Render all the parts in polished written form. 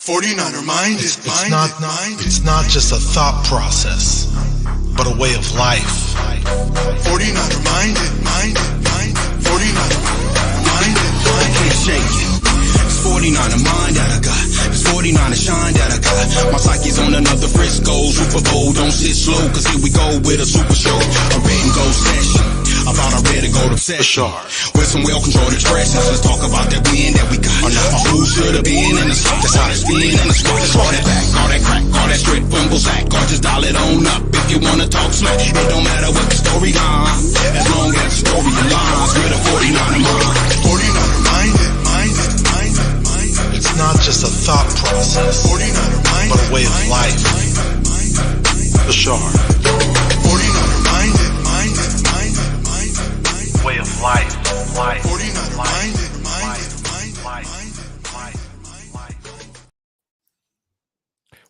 49er mind is It's not just a thought process, but a way of life. 49er mind. 49er mind. I can't shake it. It's 49er mind that I got. It's 49er shine that I got. My psyche's on another Frisco Super Bowl. Don't sit slow, cause here we go with a super show. A written goal session about our red and gold obsession. With some well-controlled expressions, let's talk about that win that we got. Who should have been in the spot? That's how they spin in the spot. Let's roll that back, all that crack, all that strip, fumble sack, or just dial it on up. If you wanna talk smack, it don't matter what the storyline, as long as the story aligns with a 49er mind. 49er mind. It's not just a thought process, 49er mind, but a way of life. For sure. 49er mind. Way of life. 49er mind.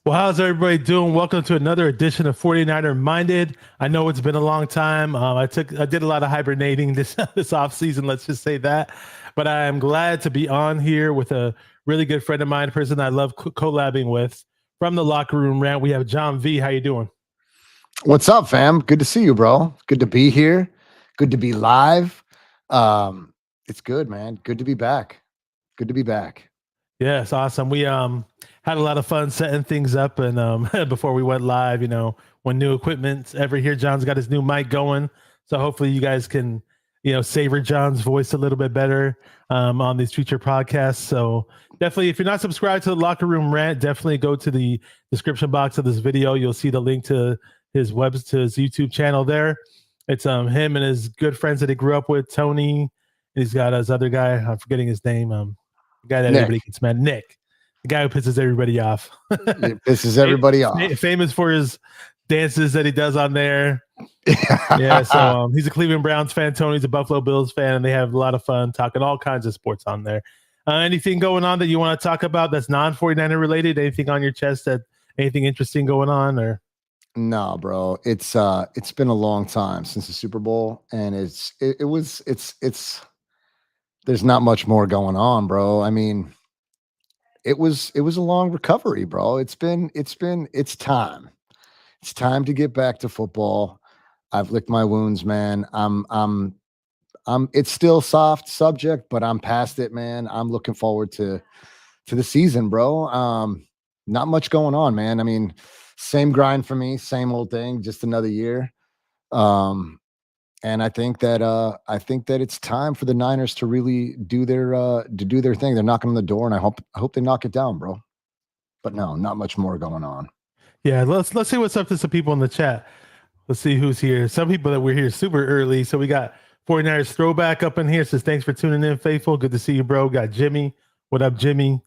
Well, how's everybody doing? Welcome to another edition of 49er Minded. I know it's been a long time. I did a lot of hibernating this off season. Let's just say that. But I am glad to be on here with a really good friend of mine, a person I love collabing with from the Locker Room Rant. We have John V. How you doing? What's up, fam? Good to see you, bro. Good to be here. Good to be live. It's good, man. Good to be back. Yes, awesome. We had a lot of fun setting things up, and before we went live, you know, when new equipment's ever here, John's got his new mic going, so hopefully you guys can, you know, savor John's voice a little bit better on these future podcasts. So definitely, if you're not subscribed to the Locker Room Rant, definitely go to the description box of this video. You'll see the link to his YouTube channel there. It's him and his good friends that he grew up with, Tony. He's got his other guy, I'm forgetting his name, the guy that everybody gets mad, Nick. The guy who pisses everybody off. It pisses everybody off. Famous for his dances that he does on there. Yeah, so he's a Cleveland Browns fan. Tony's a Buffalo Bills fan, and they have a lot of fun talking all kinds of sports on there. Anything going on that you want to talk about that's non-49er related? Anything on your chest anything interesting going on? Or no, bro. It's been a long time since the Super Bowl, and it's there's not much more going on, bro. I mean, it was a long recovery, bro. It's time. It's time to get back to football. I've licked my wounds, man. It's still soft subject, but I'm past it, man. I'm looking forward to the season, bro. Not much going on, man. I mean, same grind for me, same old thing, just another year. And I think that it's time for the Niners to really do their thing. They're knocking on the door, and I hope they knock it down, bro. But no, not much more going on. Yeah, let's see what's up to some people in the chat. Let's see who's here. Some people that were here super early. So we got 49ers Throwback up in here. Says thanks for tuning in, Faithful. Good to see you, bro. Got Jimmy. What up, Jimmy?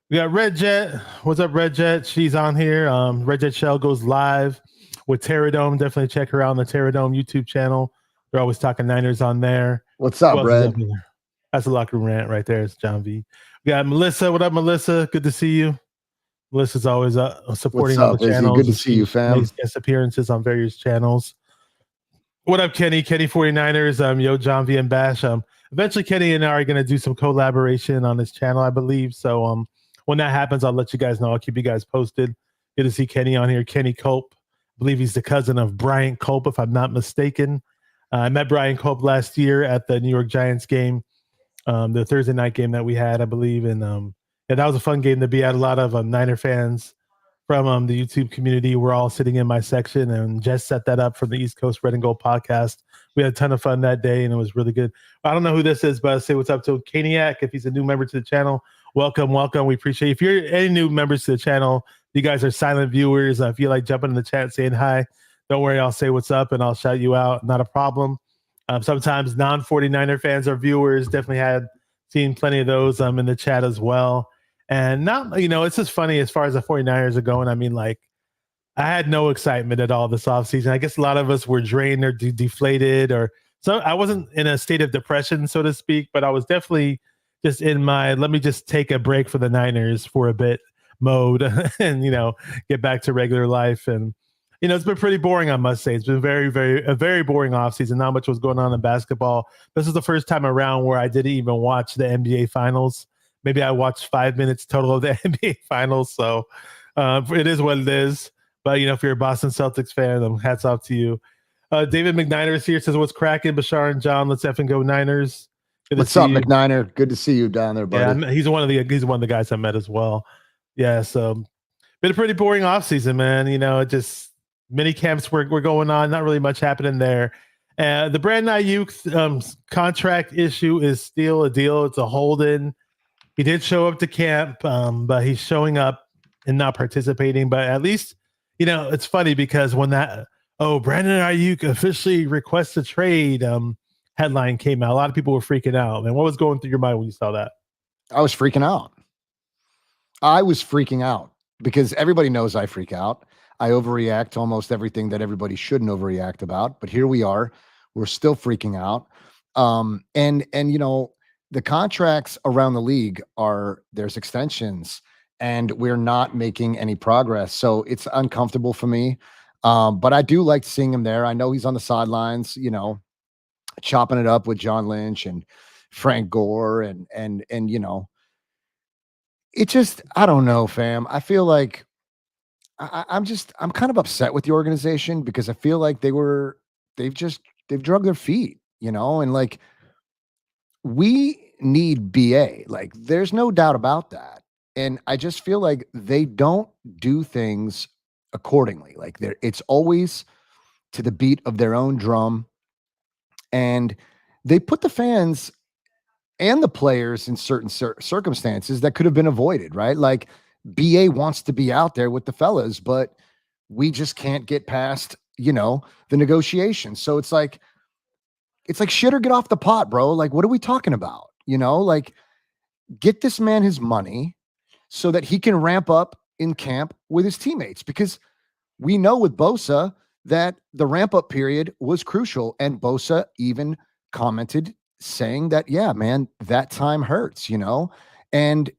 We got Red Jet. What's up, Red Jet? She's on here. Red Jet Shell goes live with Terradome. Definitely check her out on the Terradome YouTube channel. They're always talking Niners on there. What's up, Red? That's a Locker Room Rant right there. It's John V. We got Melissa. What up, Melissa? Good to see you. Melissa's always supporting on the channel. Good to see you, fam. Makes guest appearances on various channels. What up, Kenny? Kenny 49ers. Yo, John V and Bash. Eventually, Kenny and I are going to do some collaboration on his channel, I believe. So when that happens, I'll let you guys know. I'll keep you guys posted. Good to see Kenny on here. Kenny Culp. I believe he's the cousin of Bryant Culp, if I'm not mistaken. I met Brian Culp last year at the New York Giants game, the Thursday night game that we had, I believe. And yeah, that was a fun game to be at. A lot of Niner fans from the YouTube community were all sitting in my section, and Jess set that up for the East Coast Red and Gold podcast. We had a ton of fun that day, and it was really good. I don't know who this is, but I'll say what's up to Kaniak. If he's a new member to the channel, welcome. We appreciate it. If you're any new members to the channel, you guys are silent viewers. If you like jumping in the chat saying hi, don't worry, I'll say what's up and I'll shout you out. Not a problem. Sometimes non-49er fans or viewers definitely seen plenty of those in the chat as well. And not, you know, it's just funny as far as the 49ers are going. I mean, like, I had no excitement at all this offseason. I guess a lot of us were drained or deflated, or so. I wasn't in a state of depression, so to speak, but I was definitely just in my let me just take a break for the Niners for a bit mode and, you know, get back to regular life. And you know, it's been pretty boring, I must say. It's been a very boring offseason. Not much was going on in basketball. This is the first time around where I didn't even watch the NBA Finals. maybe I watched 5 minutes total of the NBA Finals. So it is what it is. But if you're a Boston Celtics fan, hats off to you. David McNiner is here. Says, "What's cracking, Bashar and John? Let's effing go Niners." Good What's up, McNiner? Good to see you down there, buddy. Yeah, he's one of the guys I met as well. Yeah, so been a pretty boring offseason, man. Just mini camps were going on. Not really much happening there. The Brandon Ayuk contract issue is still a deal. It's a hold-in. He did show up to camp, but he's showing up and not participating. But at least, it's funny because when that Brandon Ayuk officially requests a trade headline came out, a lot of people were freaking out. And what was going through your mind when you saw that? I was freaking out. I was freaking out because everybody knows I freak out. I overreact to almost everything that everybody shouldn't overreact about. But here we are. We're still freaking out. And the contracts around the league there's extensions and we're not making any progress. So it's uncomfortable for me. But I do like seeing him there. I know he's on the sidelines, chopping it up with John Lynch and Frank Gore and it just, I don't know, fam. I feel like I'm kind of upset with the organization because I feel like they've drug their feet, and like we need BA. Like there's no doubt about that. And I just feel like they don't do things accordingly. Like it's always to the beat of their own drum. And they put the fans and the players in certain circumstances that could have been avoided, right? Like BA wants to be out there with the fellas, but we just can't get past, the negotiations. So it's like shit or get off the pot, bro. Like, what are we talking about? Like get this man his money so that he can ramp up in camp with his teammates, because we know with Bosa that the ramp up period was crucial. And Bosa even commented saying that, yeah, man, that time hurts, and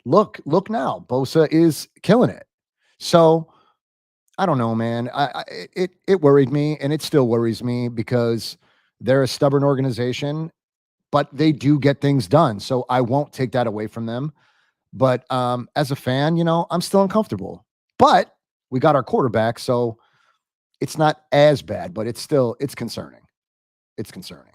look now, Bosa is killing it. So I don't know, man. It worried me and it still worries me because they're a stubborn organization, but they do get things done. So I won't take that away from them. But as a fan, I'm still uncomfortable. But we got our quarterback, so it's not as bad, but it's concerning. It's concerning.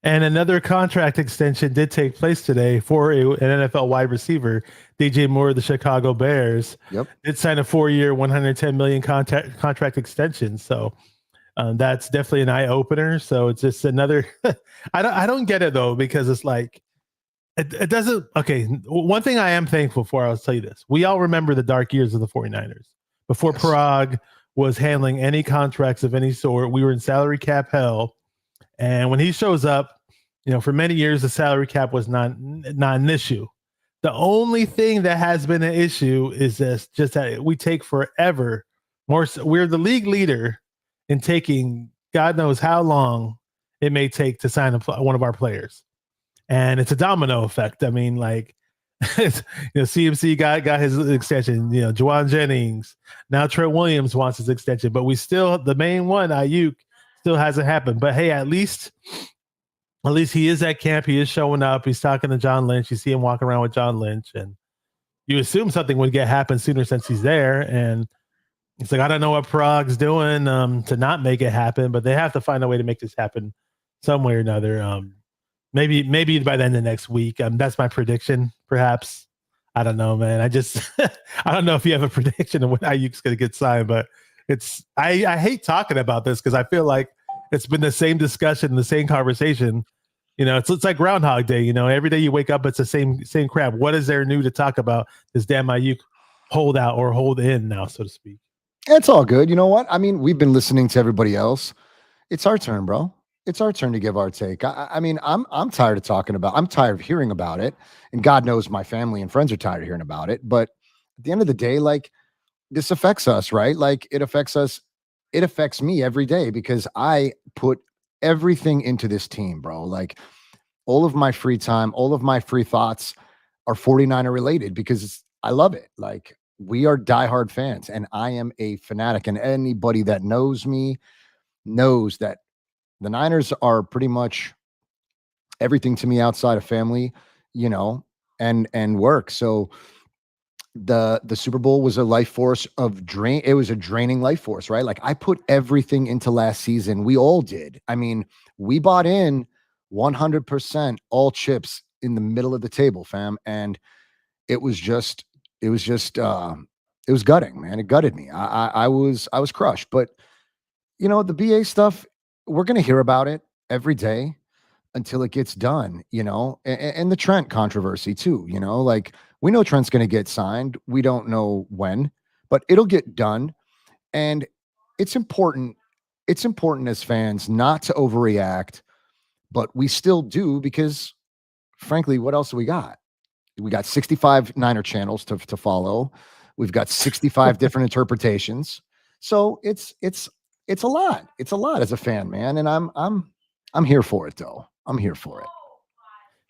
And another contract extension did take place today for an NFL wide receiver, DJ Moore of the Chicago Bears. Yep. Did sign a 4-year, $110 million contract extension. So that's definitely an eye opener. So it's just another. I don't get it though, because it's like it doesn't. Okay, one thing I am thankful for, I'll tell you this: we all remember the dark years of the 49ers before Parag was handling any contracts of any sort. We were in salary cap hell. And when he shows up, for many years, the salary cap was not an issue. The only thing that has been an issue is just that we take forever. We're the league leader in taking God knows how long it may take to sign one of our players. And it's a domino effect. I mean, like, CMC got his extension, Juwan Jennings. Now Trent Williams wants his extension, but the main one, Ayuk, still hasn't happened. But hey, at least he is at camp. He is showing up. He's talking to John Lynch. You see him walking around with John Lynch, and you assume something would happen sooner since he's there. And it's like, I don't know what Parag's doing to not make it happen, but they have to find a way to make this happen some way or another. Maybe by the end of next week. That's my prediction, perhaps. I don't know, man. I don't know if you have a prediction of when Ayuk's going to get signed, but I hate talking about this because I feel like it's been the same discussion, the same conversation. It's like Groundhog Day. Every day you wake up, it's the same crap. What is there new to talk about? This damn Ayuk hold out or hold in now, so to speak. It's all good. You know what? I mean, we've been listening to everybody else. It's our turn, bro. It's our turn to give our take. I mean, I'm tired of talking about. I'm tired of hearing about it, and God knows my family and friends are tired of hearing about it. But at the end of the day, like, this affects us, right? Like, it affects us. It affects me every day because I put everything into this team, bro. Like, all of my free time, all of my free thoughts are 49er related because I love it. Like, we are diehard fans, and I am a fanatic. And anybody that knows me knows that the Niners are pretty much everything to me outside of family. and work. So the Super Bowl was a life force of drain. It was a draining life force, right? Like I put everything into last season. We all did. I mean, we bought in 100% all chips in the middle of the table, fam. And it was just, it was just, it was gutting, man. It gutted me. I was crushed. But the BA stuff, we're gonna hear about it every day until it gets done, and the Trent controversy too, like we know Trent's going to get signed. We don't know when, but it'll get done. And it's important. It's important as fans not to overreact, but we still do because frankly, what else do we got? We got 65 Niner channels to follow. We've got 65 different interpretations. So it's a lot. It's a lot as a fan, man. And I'm here for it though. I'm here for it.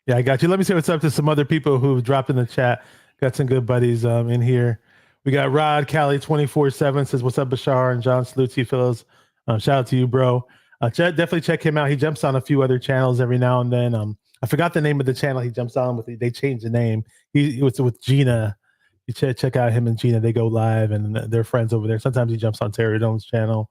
Yeah, I got you. Let me say what's up to some other people who dropped in the chat. Got some good buddies in here. We got Rod Cali 24/7 says, "What's up, Bashar?" And John Salute fellows. Shout out to you, bro. Definitely check him out. He jumps on a few other channels every now and then. I forgot the name of the channel he jumps on with. They changed the name. He was with Gina. You check out him and Gina. They go live and they're friends over there. Sometimes he jumps on Terry Dome's channel.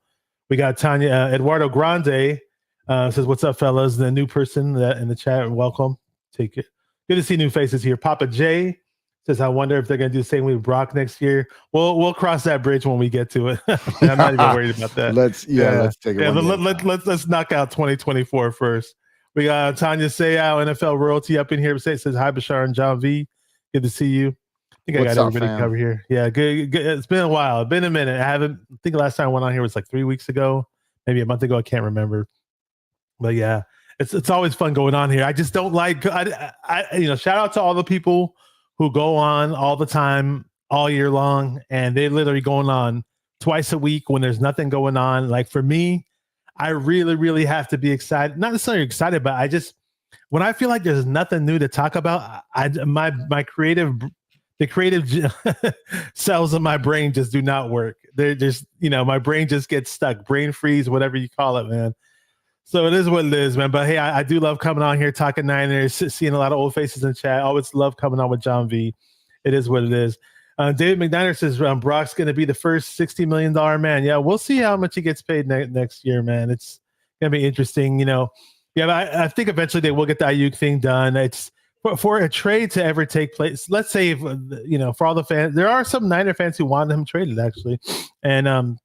We got Tanya Eduardo Grande. Says, "What's up, fellas?" The new person in the chat, welcome. Take it. Good to see new faces here. Papa J says, "I wonder if they're going to do the same with Brock next year." We'll cross that bridge when we get to it. I'm not even worried about that. Let's take it. Let's knock out 2024 first. We got Tanya Seau, NFL royalty, up in here. Says, "Hi, Bashar and John V. Good to see you." I think I got everybody covered here. Yeah, good. It's been a while. It's been a minute. I think the last time I went on here was like 3 weeks ago, maybe a month ago. I can't remember. But yeah, it's always fun going on here. I just don't like, shout out to all the people who go on all the time, all year long, and they literally going on twice a week when there's nothing going on. Like for me, I really, really have to be excited. Not necessarily excited, but when I feel like there's nothing new to talk about, the creative cells in my brain just do not work. They're just, my brain just gets stuck, brain freeze, whatever you call it, man. So it is what it is, man. But hey, I do love coming on here, talking Niners, seeing a lot of old faces in chat. Always love coming on with John V. It is what it is. David McNiner says Brock's going to be the first $60 million man. Yeah, we'll see how much he gets paid next year, man. It's going to be interesting, Yeah, I think eventually they will get the Ayuk thing done. It's for a trade to ever take place. Let's say, for all the fans, there are some Niner fans who want him traded, actually. And, a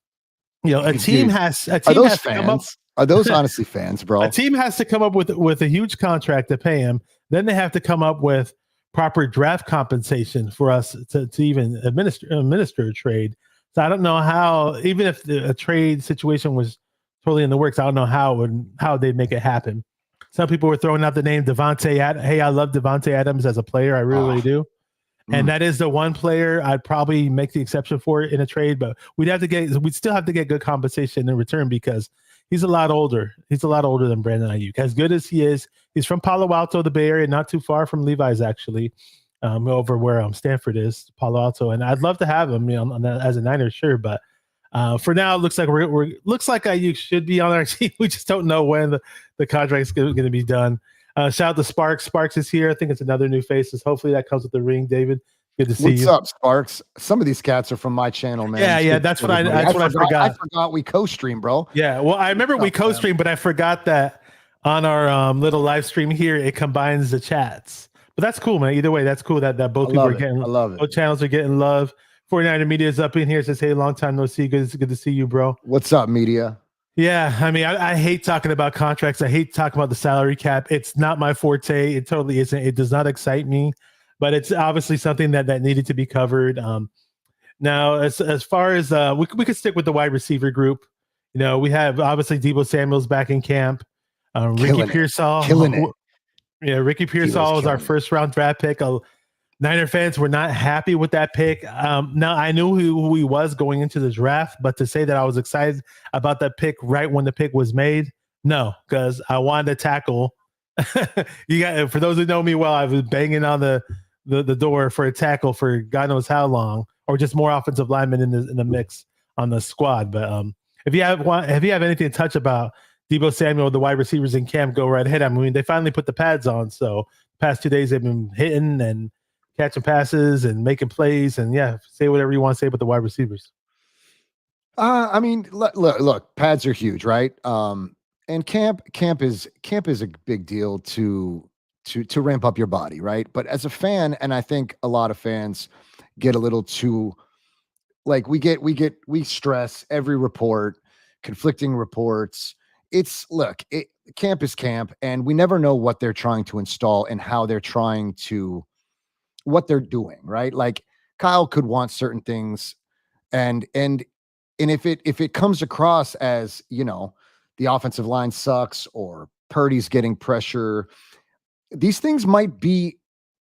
team has to come up. Are those honestly fans, bro? A team has to come up with a huge contract to pay him. Then they have to come up with proper draft compensation for us to even administer a trade. So I don't know how, even if a trade situation was totally in the works, I don't know how they'd make it happen. Some people were throwing out the name Devontae Adams. Hey, I love Devontae Adams as a player. I really do. And that is the one player I'd probably make the exception for in a trade, but we'd still have to get good compensation in return because he's a lot older. He's a lot older than Brandon Ayuk. As good as he is, he's from Palo Alto, the Bay Area, not too far from Levi's, actually, over where Stanford is, Palo Alto. And I'd love to have him, as a Niner, sure. But for now, it looks like looks like Ayuk should be on our team. We just don't know when the contract's going to be done. Shout out to Sparks. Sparks is here. I think it's another new face. Hopefully that comes with the ring, David. Good to see you. What's up, Sparks? Some of these cats are from my channel, man. Yeah. That's what I forgot. I forgot we co-stream, bro. Yeah. Well, I remember we co-stream, but I forgot that on our little live stream here, it combines the chats. But that's cool, man. Either way, that's cool that both people are getting. I love it. Both channels are getting love. 49er Media is up in here. Says, "Hey, long time no see. Good to see you, bro." What's up, Media? Yeah, I mean, I hate talking about contracts. I hate talking about the salary cap. It's not my forte. It totally isn't. It does not excite me, but it's obviously something that needed to be covered. Now, as far as we could stick with the wide receiver group. We have obviously Deebo Samuel's back in camp. Ricky Pearsall, killing it. Yeah, Ricky Pearsall was our first round draft pick. Niner fans were not happy with that pick. Now, I knew who he was going into the draft, but to say that I was excited about that pick right when the pick was made, no, because I wanted to tackle. For those who know me well, I was banging on the door for a tackle for God knows how long, or just more offensive linemen in the mix on the squad. But if you have anything to touch about Deebo Samuel, the wide receivers in camp, go right ahead. I mean, they finally put the pads on, so the past 2 days they've been hitting and catching passes and making plays. And yeah, say whatever you want to say about the wide receivers. I mean, look, pads are huge, right? And camp is a big deal to ramp up your body, right? But as a fan, and I think a lot of fans get a little too like we stress every report, conflicting reports. Camp is camp, and we never know what they're trying to install and how they're trying to what they're doing, right? Like Kyle could want certain things, and if it comes across as, the offensive line sucks or Purdy's getting pressure, these things might be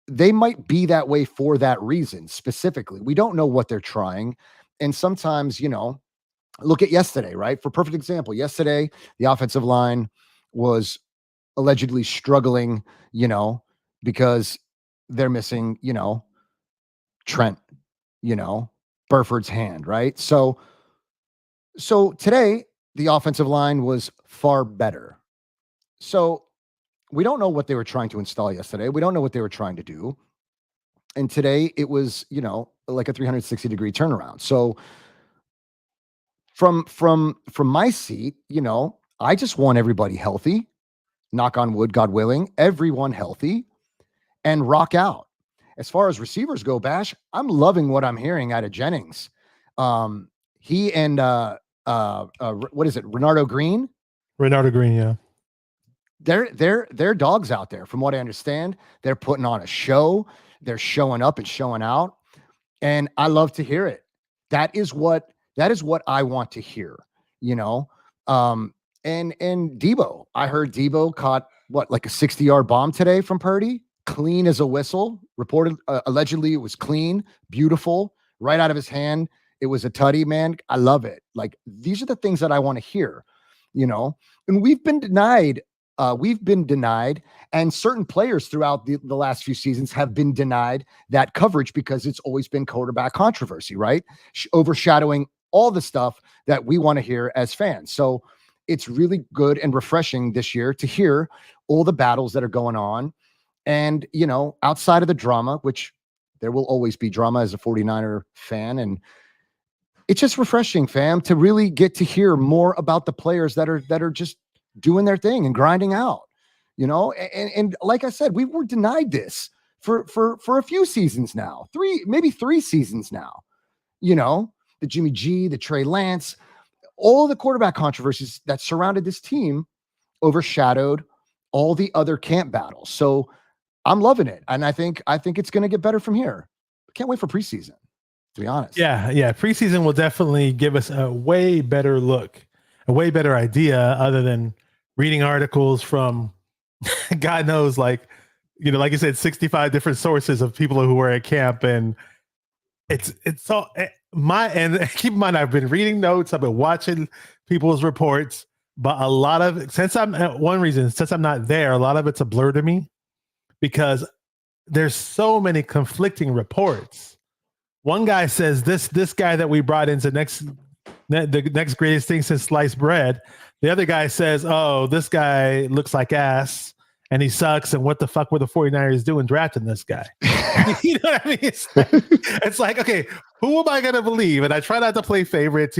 that way for that reason specifically. We don't know what they're trying. And sometimes, look at yesterday, right? For perfect example, yesterday, the offensive line was allegedly struggling, because they're missing, Trent, Burford's hand, right? So today, the offensive line was far better. So we don't know what they were trying to install yesterday. We don't know what they were trying to do. And today it was, like a 360-degree turnaround. So from my seat, I just want everybody healthy, knock on wood, God willing, everyone healthy, and rock out. As far as receivers go, Bash, I'm loving what I'm hearing out of Jennings. He and what is it, Renardo Green? Renardo Green, yeah. They're dogs out there. From what I understand, they're putting on a show. They're showing up and showing out, and I love to hear it. That is what I want to hear. And Debo, I heard Debo caught like a 60-yard bomb today from Purdy, clean as a whistle. Reported allegedly it was clean, beautiful, right out of his hand. It was a tutty, man. I love it. Like, these are the things that I want to hear, and we've been denied. And certain players throughout the last few seasons have been denied that coverage because it's always been quarterback controversy, right? Overshadowing all the stuff that we want to hear as fans. So it's really good and refreshing this year to hear all the battles that are going on. And, outside of the drama, which there will always be drama as a 49er fan, and it's just refreshing, fam, to really get to hear more about the players that are just doing their thing and grinding out, and like I said, we were denied this for a few seasons now, maybe three seasons now, the Jimmy G, the Trey Lance, all the quarterback controversies that surrounded this team overshadowed all the other camp battles. So I'm loving it. And I think it's going to get better from here. Can't wait for preseason, to be honest. Yeah. Preseason will definitely give us a way better look, a way better idea, other than reading articles from God knows, like you said, 65 different sources of people who were at camp. And it's all and keep in mind, I've been reading notes, I've been watching people's reports, but a lot of, since I'm not there, a lot of it's a blur to me because there's so many conflicting reports. One guy says this guy that we brought into the next greatest thing since sliced bread. The other guy says, oh, this guy looks like ass and he sucks. And what the fuck were the 49ers doing drafting this guy? You know what I mean? It's like, okay, who am I going to believe? And I try not to play favorites.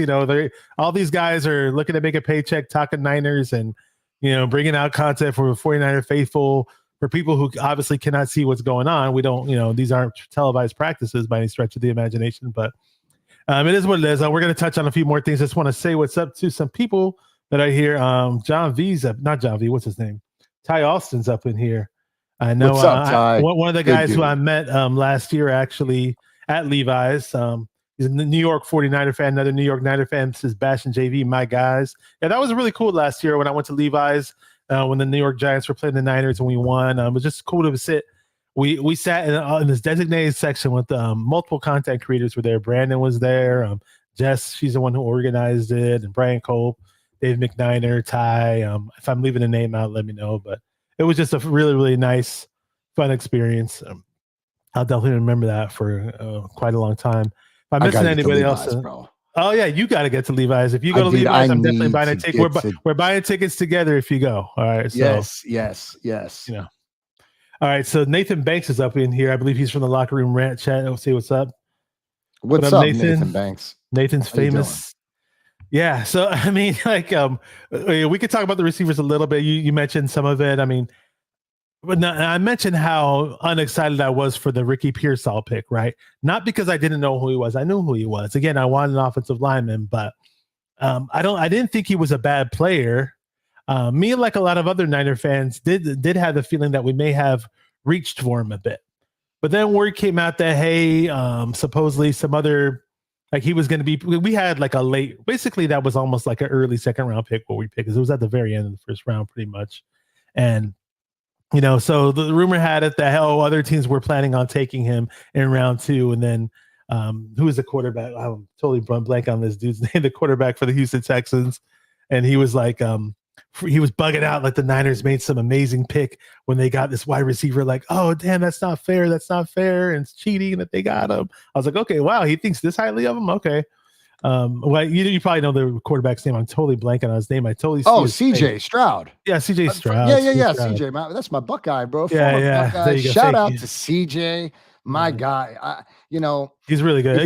All these guys are looking to make a paycheck, talking Niners and, bringing out content for 49er faithful, for people who obviously cannot see what's going on. We don't, these aren't televised practices by any stretch of the imagination, but it is what it is. We're going to touch on a few more things. Just want to say what's up to some people that I hear. John V's up, not John V. What's his name? Ty Austin's up in here. I know. What's up, Ty? One of the guys who I met last year actually at Levi's. He's a New York 49er fan, another New York Niner fan. This is Bash and JV, my guys. Yeah, that was really cool last year when I went to Levi's when the New York Giants were playing the Niners and we won. It was just cool to sit. We sat in this designated section with multiple content creators were there. Brandon was there. Jess, she's the one who organized it, and Brian Cole, Dave McNiner, Ty. If I'm leaving a name out, let me know. But it was just a really, really nice, fun experience. I'll definitely remember that for quite a long time. If I'm missing anybody else, bro. Oh yeah, you got to get to Levi's. If you go to Levi's, I'm definitely buying a ticket. We're buying tickets together if you go. All right. So, yes. All right, so Nathan Banks is up in here. I believe he's from the Locker Room Rant chat. Let's see what's up. What's up, Nathan Banks? Nathan's How you famous. Yeah, so I mean, like, we could talk about the receivers a little bit. You mentioned some of it. I mean, but I mentioned how unexcited I was for the Ricky Pearsall pick, right? Not because I didn't know who he was. I knew who he was. Again, I wanted an offensive lineman, but I didn't think he was a bad player. Me, like a lot of other Niner fans, did have the feeling that we may have reached for him a bit. But then word came out that, hey, supposedly some other, like he was going to be, we had like a late, basically that was almost like an early second round pick what we picked, because it was at the very end of the first round pretty much. And, you know, so the rumor had it that other teams were planning on taking him in round 2. And then who was the quarterback? I'm totally blank on this dude's name, the quarterback for the Houston Texans. And he was like, he was bugging out like the Niners made some amazing pick when they got this wide receiver, like, oh, damn, that's not fair. And it's cheating that they got him. I was like, okay, wow, he thinks this highly of him. Okay. Well, you probably know the quarterback's name. I'm totally blanking on his name. I totally CJ Stroud. Yeah, CJ Stroud. Yeah. CJ, that's my Buckeye, bro. Yeah. Buckeye. Shout out to CJ, my guy. He's really good.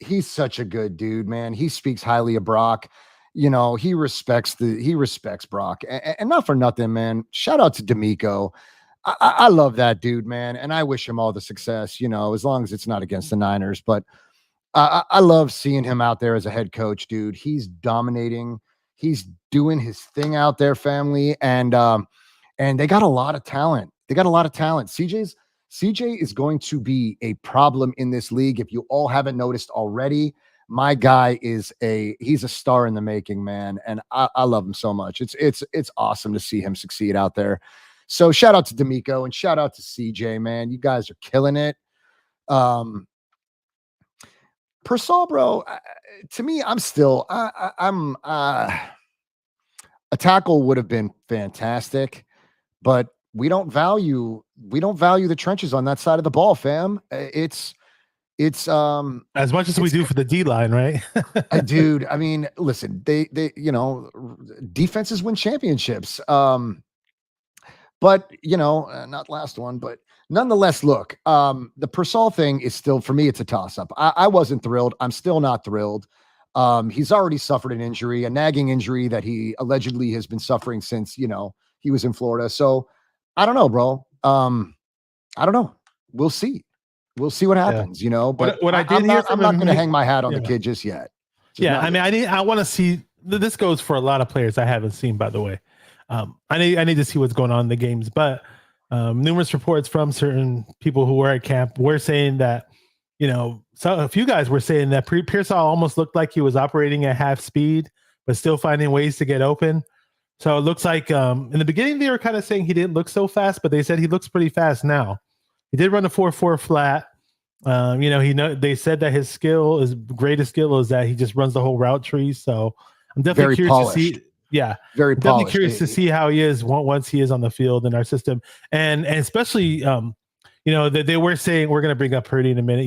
He's such a good dude, man. He speaks highly of Brock. You know, he respects Brock, and not for nothing, man. Shout out to D'Amico. I love that dude, man, and I wish him all the success. You know, as long as it's not against the Niners. But I love seeing him out there as a head coach, dude. He's dominating. He's doing his thing out there, family, and they got a lot of talent. CJ is going to be a problem in this league if you all haven't noticed already. My guy he's a star in the making, man. And I love him so much. It's awesome to see him succeed out there. So shout out to D'Amico and shout out to CJ, man. You guys are killing it. Pearsall, bro, to me, I'm still, a tackle would have been fantastic, but we don't value the trenches on that side of the ball, fam. It's as much as we do for the D line, right? Dude, I mean, listen, they defenses win championships. But not last one, but nonetheless, look, the Pearsall thing is still, for me, it's a toss up. I wasn't thrilled. I'm still not thrilled. He's already suffered an injury, a nagging injury that he allegedly has been suffering since, he was in Florida. So I don't know, bro. I don't know. We'll see. We'll see what happens, but I'm not going to hang my hat on the kid just yet. I want to see, this goes for a lot of players I haven't seen, by the way. I need to see what's going on in the games, but numerous reports from certain people who were at camp were saying that, so a few guys were saying that Pearsall almost looked like he was operating at half speed, but still finding ways to get open. So it looks like in the beginning, they were kind of saying he didn't look so fast, but they said he looks pretty fast now. He did run a 4.4 flat. They said that his greatest skill is that he just runs the whole route tree. So I'm definitely curious to see. Yeah, very definitely curious to see how he is once he is on the field in our system, and especially that they were saying, we're going to bring up Purdy in a minute.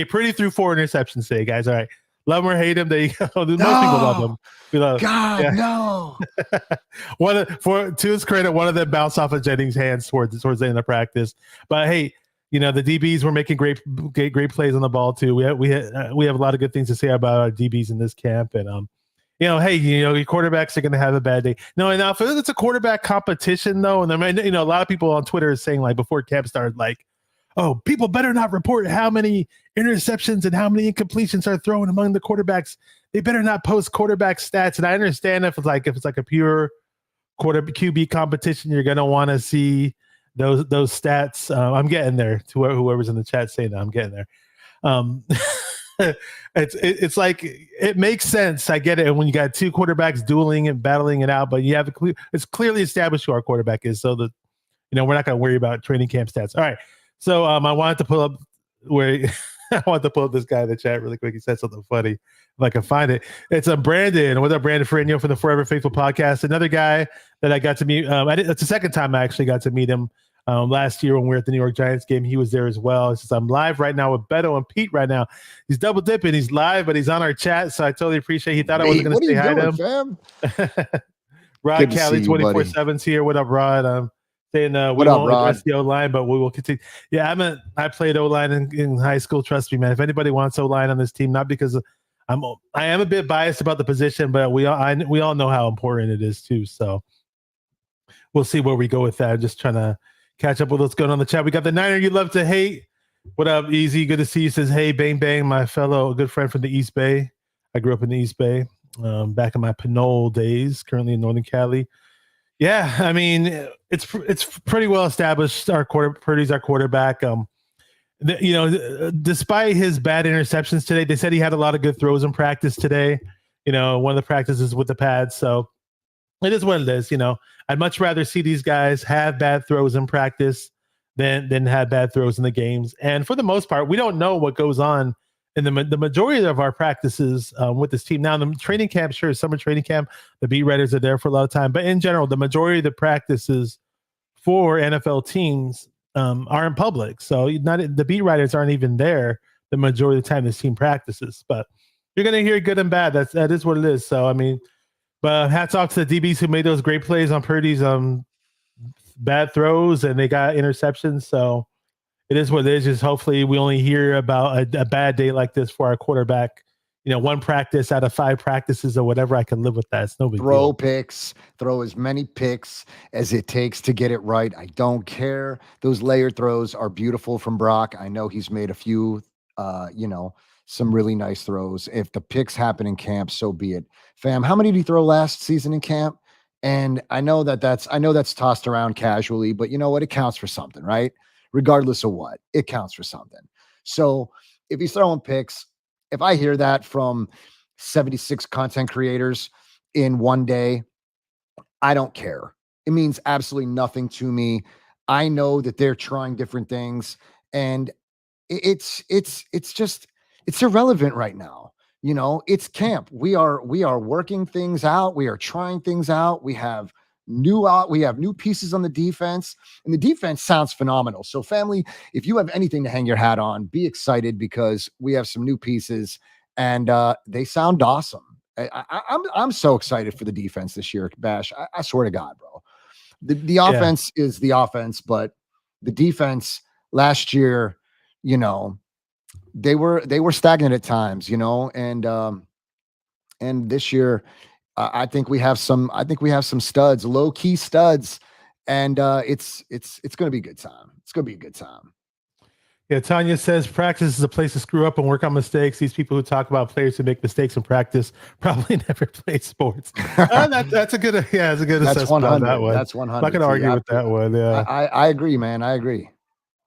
Purdy threw 4 interceptions today, guys. All right, love him or hate him, there you go. Most people love him. No. To his credit, one of them bounced off of Jennings' hands towards the end of practice. But hey, the DBs were making great plays on the ball too. We have a lot of good things to say about our DBs in this camp, and your quarterbacks are going to have a bad day. No, and now if it's a quarterback competition though, and a lot of people on Twitter are saying, like, before camp started, like, oh, people better not report how many interceptions and how many incompletions are thrown among the quarterbacks. They better not post quarterback stats. And I understand if it's like a pure QB competition, you're going to want to see those stats. I'm getting there, to whoever's in the chat saying that. I'm getting there. It's like, it makes sense. I get it. When you got 2 quarterbacks dueling and battling it out, but you have it's clearly established who our quarterback is. So that, we're not going to worry about training camp stats. All right. So I wanted to pull up this guy in the chat really quick. He said something funny. If I can find it. It's Brandon. What's up, Brandon Ferrigno from the Forever Faithful podcast? Another guy that I got to meet. It's the second time I actually got to meet him. Last year when we were at the New York Giants game, he was there as well. He says, I'm live right now with Beto and Pete right now. He's double dipping. He's live, but he's on our chat, so I totally appreciate. He thought I wasn't going to say hi to him. Fam? Rod Cali 24/7's here. What up, Rod? saying we What up, won't Rod? address the O line, but we will continue. Yeah, I played O line in high school. Trust me, man. If anybody wants O line on this team, not because I am a bit biased about the position, but we all know how important it is too. So we'll see where we go with that. Just trying to catch up with what's going on in the chat. We got the Niner you love to hate. What up, Easy? Good to see you. Says, hey, bang, bang, my fellow good friend from the East Bay. I grew up in the East Bay back in my Pinole days, currently in Northern Cali. Yeah, I mean, it's pretty well established. Purdy's our quarterback. Despite his bad interceptions today, they said he had a lot of good throws in practice today. One of the practices with the pads. So it is what it is. I'd much rather see these guys have bad throws in practice than have bad throws in the games. And for the most part, we don't know what goes on in the majority of our practices with this team. Now, the training camp, sure, summer training camp, the beat writers are there for a lot of time. But in general, the majority of the practices for NFL teams are in public. So the beat writers aren't even there the majority of the time this team practices. But you're going to hear good and bad. That is what it is. So, I mean, but hats off to the DBs who made those great plays on Purdy's bad throws, and they got interceptions. So it is what it is. Just hopefully we only hear about a bad day like this for our quarterback. One practice out of 5 practices or whatever. I can live with that. It's no big deal. Throw as many picks as it takes to get it right. I don't care. Those layered throws are beautiful from Brock. I know he's made a few, some really nice throws. If the picks happen in camp, so be it. Fam, how many did he throw last season in camp? And I know that's tossed around casually, but you know what? It counts for something, right? Regardless of what, it counts for something. So if he's throwing picks, if I hear that from 76 content creators in one day, I don't care. It means absolutely nothing to me. I know that they're trying different things, and it's irrelevant right now. It's camp. We are working things out. We are trying things out. We have new pieces on the defense, and the defense sounds phenomenal. So family, if you have anything to hang your hat on, be excited because we have some new pieces and they sound awesome. I'm so excited for the defense this year, Bash. I swear to God, bro. The offense is the offense, but the defense last year, they were stagnant at times, and this year I think we have some studs, low key studs, and it's going to be a good time. It's going to be a good time. Yeah, Tanya says practice is a place to screw up and work on mistakes. These people who talk about players who make mistakes in practice probably never played sports. That's a good assessment on that one. That's 100. I'm not going to argue with that one. Yeah, I agree, man. I agree.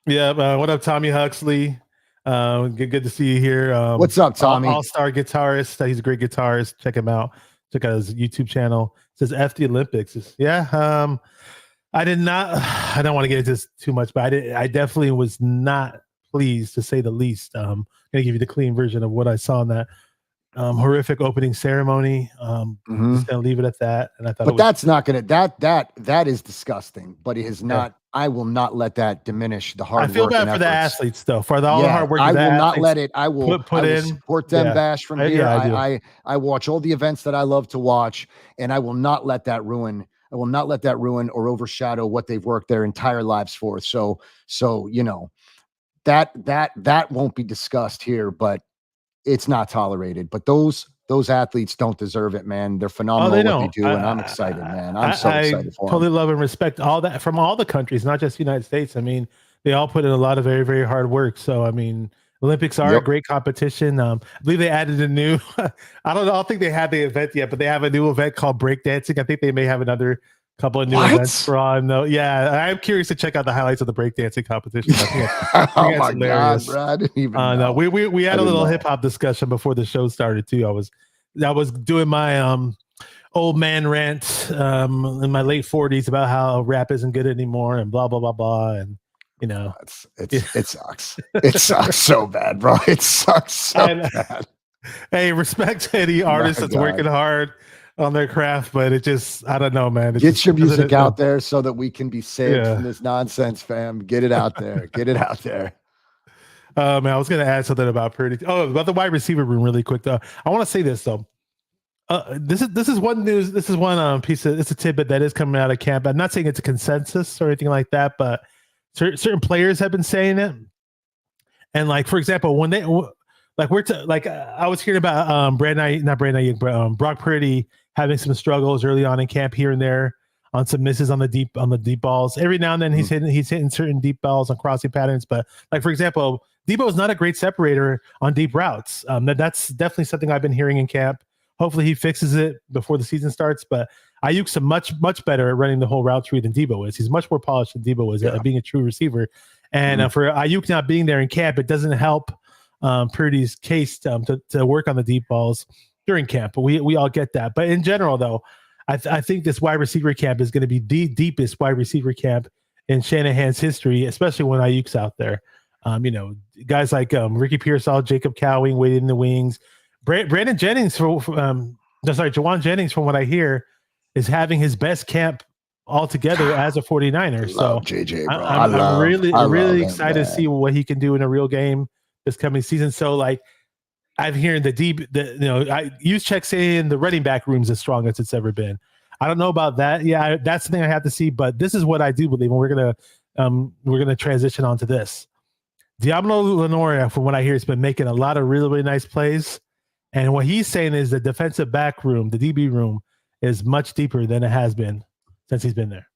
Yeah. What up, Tommy Huxley? Good to see you here. What's up, Tommy? All-star guitarist. He's a great guitarist. Check him out. Check out his YouTube channel. It says F the Olympics. I did not. I don't want to get into this too much, but I definitely was not pleased, to say the least. I'm gonna give you the clean version of what I saw in that horrific opening ceremony. Just gonna leave it at that. And I thought, but that's not gonna that is disgusting. But it is not. I will not let that diminish the hard work. I feel bad for the athletes, though, for all the hard work. I will not let it. I will put in support them. Bash from here. I watch all the events that I love to watch, and I will not let that ruin. I will not let that ruin or overshadow what they've worked their entire lives for. So that won't be discussed here, but it's not tolerated. But those athletes don't deserve it, man. They're phenomenal at what they do, and I'm excited, man. I'm so excited for them. Totally love and respect all that from all the countries, not just the United States. I mean, they all put in a lot of very, very hard work. So, I mean, Olympics are a great competition. I believe they added a new, I don't think they had the event yet, but they have a new event called breakdancing. I think they may have another couple of new events for on. Yeah, I'm curious to check out the highlights of the breakdancing competition. Oh my God, bro, I didn't even know. We had a little hip hop discussion before the show started too. I was doing my old man rant in my late 40s about how rap isn't good anymore and blah blah blah blah, and it sucks. It sucks so bad, bro. It sucks so bad. Hey, respect to any artist that's working hard on their craft, but it just, I don't know, man. Get your music out there so that we can be saved from this nonsense, fam. Get it out there. Get it out there. Man, I was going to add something about Purdy. Oh, about the wide receiver room really quick, though. I want to say this, though. This is one news. This is one piece of it's a tidbit that is coming out of camp. I'm not saying it's a consensus or anything like that, but certain players have been saying it. And like for example, when they like I was hearing about Brock Purdy having some struggles early on in camp here and there on some misses on the deep balls. Every now and then he's hitting certain deep balls on crossing patterns. But like for example, Debo is not a great separator on deep routes. That's definitely something I've been hearing in camp. Hopefully he fixes it before the season starts. But Ayuk's much better at running the whole route tree than Debo is. He's much more polished than Debo is at being a true receiver. And for Ayuk not being there in camp, it doesn't help Purdy's case to work on the deep balls during camp. But we all get that. But in general, though, I think this wide receiver camp is going to be the deepest wide receiver camp in Shanahan's history, especially when Ayuk's out there. Guys like Ricky Pearsall, Jacob Cowing waiting in the wings. Brandon Jennings, Jawan Jennings, from what I hear, is having his best camp altogether as a 49er. So JJ, bro. I'm really excited to see what he can do in a real game this coming season. So like I'm hearing Juszczyk saying the running back room's as strong as it's ever been. I don't know about that. Yeah, that's the thing I have to see. But this is what I do believe, and we're gonna transition onto this. Diablo Lenore, from what I hear, has been making a lot of really, really nice plays. And what he's saying is the defensive back room, the DB room, is much deeper than it has been since he's been there.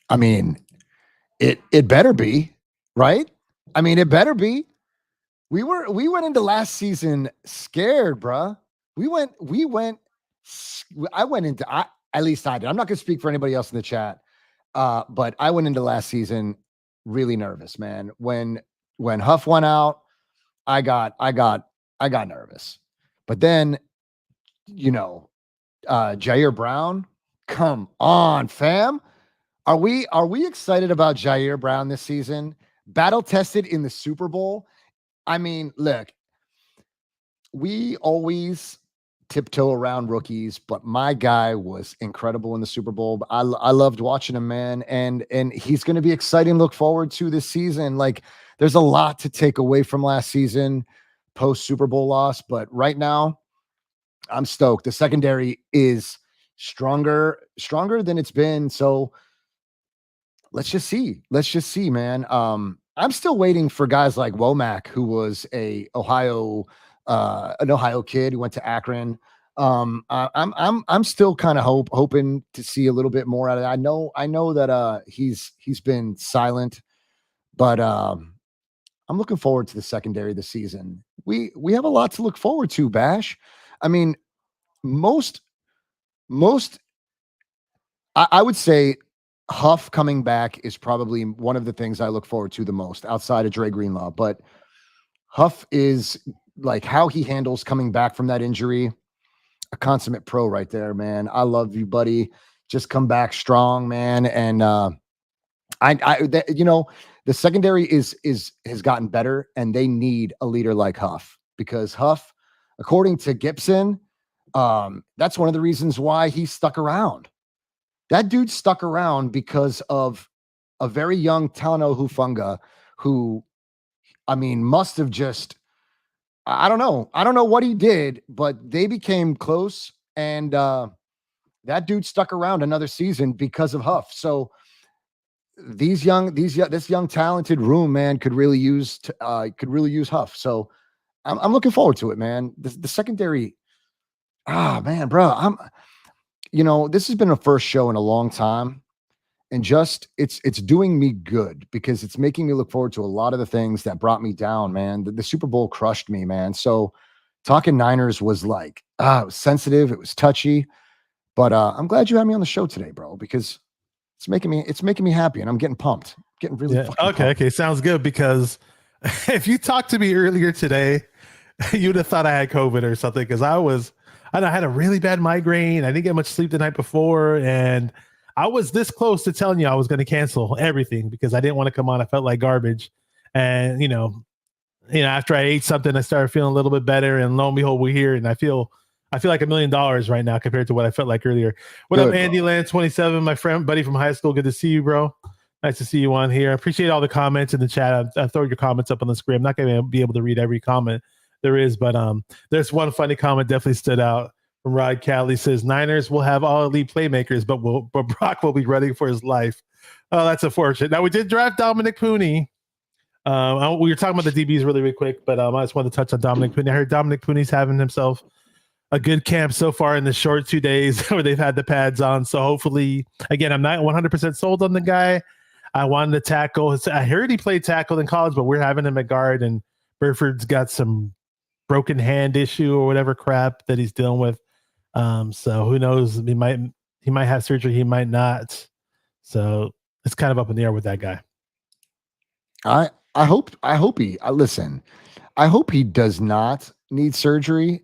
I mean, it better be, right? I mean, it better be. We went into last season scared, bruh. At least I did. I'm not going to speak for anybody else in the chat. But I went into last season really nervous, man. When Huff went out, I got nervous. But then, Jair Brown, come on, fam. Are we excited about Jair Brown this season? Battle tested in the Super Bowl. I mean, look, we always tiptoe around rookies, but my guy was incredible in the Super Bowl. I loved watching him, man. And he's going to be exciting to look forward to this season. Like, there's a lot to take away from last season, post Super Bowl loss. But right now, I'm stoked. The secondary is stronger than it's been. So let's just see, man. I'm still waiting for guys like Womack, who was an Ohio kid who went to Akron. I'm still kind of hoping to see a little bit more out of it. I know that he's been silent, but I'm looking forward to the secondary this season. We have a lot to look forward to, Bash. I mean, I would say Huff coming back is probably one of the things I look forward to the most outside of Dre Greenlaw. But Huff is, like, how he handles coming back from that injury, a consummate pro right there, man. I love you, buddy. Just come back strong, man. And the secondary has gotten better, and they need a leader like Huff, because Huff, according to Gibson, that's one of the reasons why he stuck around. That dude stuck around because of a very young Talanoa Hufanga, who, I mean, must have just, I don't know what he did, but they became close, and that dude stuck around another season because of Huff. So this young talented room, man, could really use Huff. So I'm looking forward to it, man. The secondary, man, bro, this has been a first show in a long time, and just it's doing me good because it's making me look forward to a lot of the things that brought me down, man. The Super Bowl crushed me, man. So talking Niners was like, it was sensitive, it was touchy, but I'm glad you had me on the show today, bro, because it's making me happy, and I'm getting pumped, getting really fucking pumped. Okay, sounds good, because if you talked to me earlier today, you'd have thought I had COVID or something, because I had a really bad migraine. I didn't get much sleep the night before, and I was this close to telling you I was going to cancel everything because I didn't want to come on. I felt like garbage. And, after I ate something, I started feeling a little bit better, and lo and behold, we're here, and I feel like $1 million right now compared to what I felt like earlier. What up, Andy Land 27, my friend, buddy from high school? Good to see you, bro. Nice to see you on here. I appreciate all the comments in the chat. I'll throw your comments up on the screen. I'm not going to be able to read every comment there is. But there's one funny comment definitely stood out from Rod Cali. Says Niners will have all elite playmakers, but Brock will be running for his life. Oh, that's unfortunate. Now we did draft Dominic Pooney. We were talking about the DBs really quick, but I just wanted to touch on Dominic Pooney. I heard Dominic Pooney's having himself a good camp so far in the short 2 days where they've had the pads on. So hopefully, again, I'm not 100% sold on the guy. I wanted to tackle. I heard he played tackle in college, but we're having him at guard, and Burford's got some broken hand issue or whatever crap that he's dealing with. So who knows? He might have surgery. He might not. So it's kind of up in the air with that guy. I hope he listen. I hope he does not need surgery.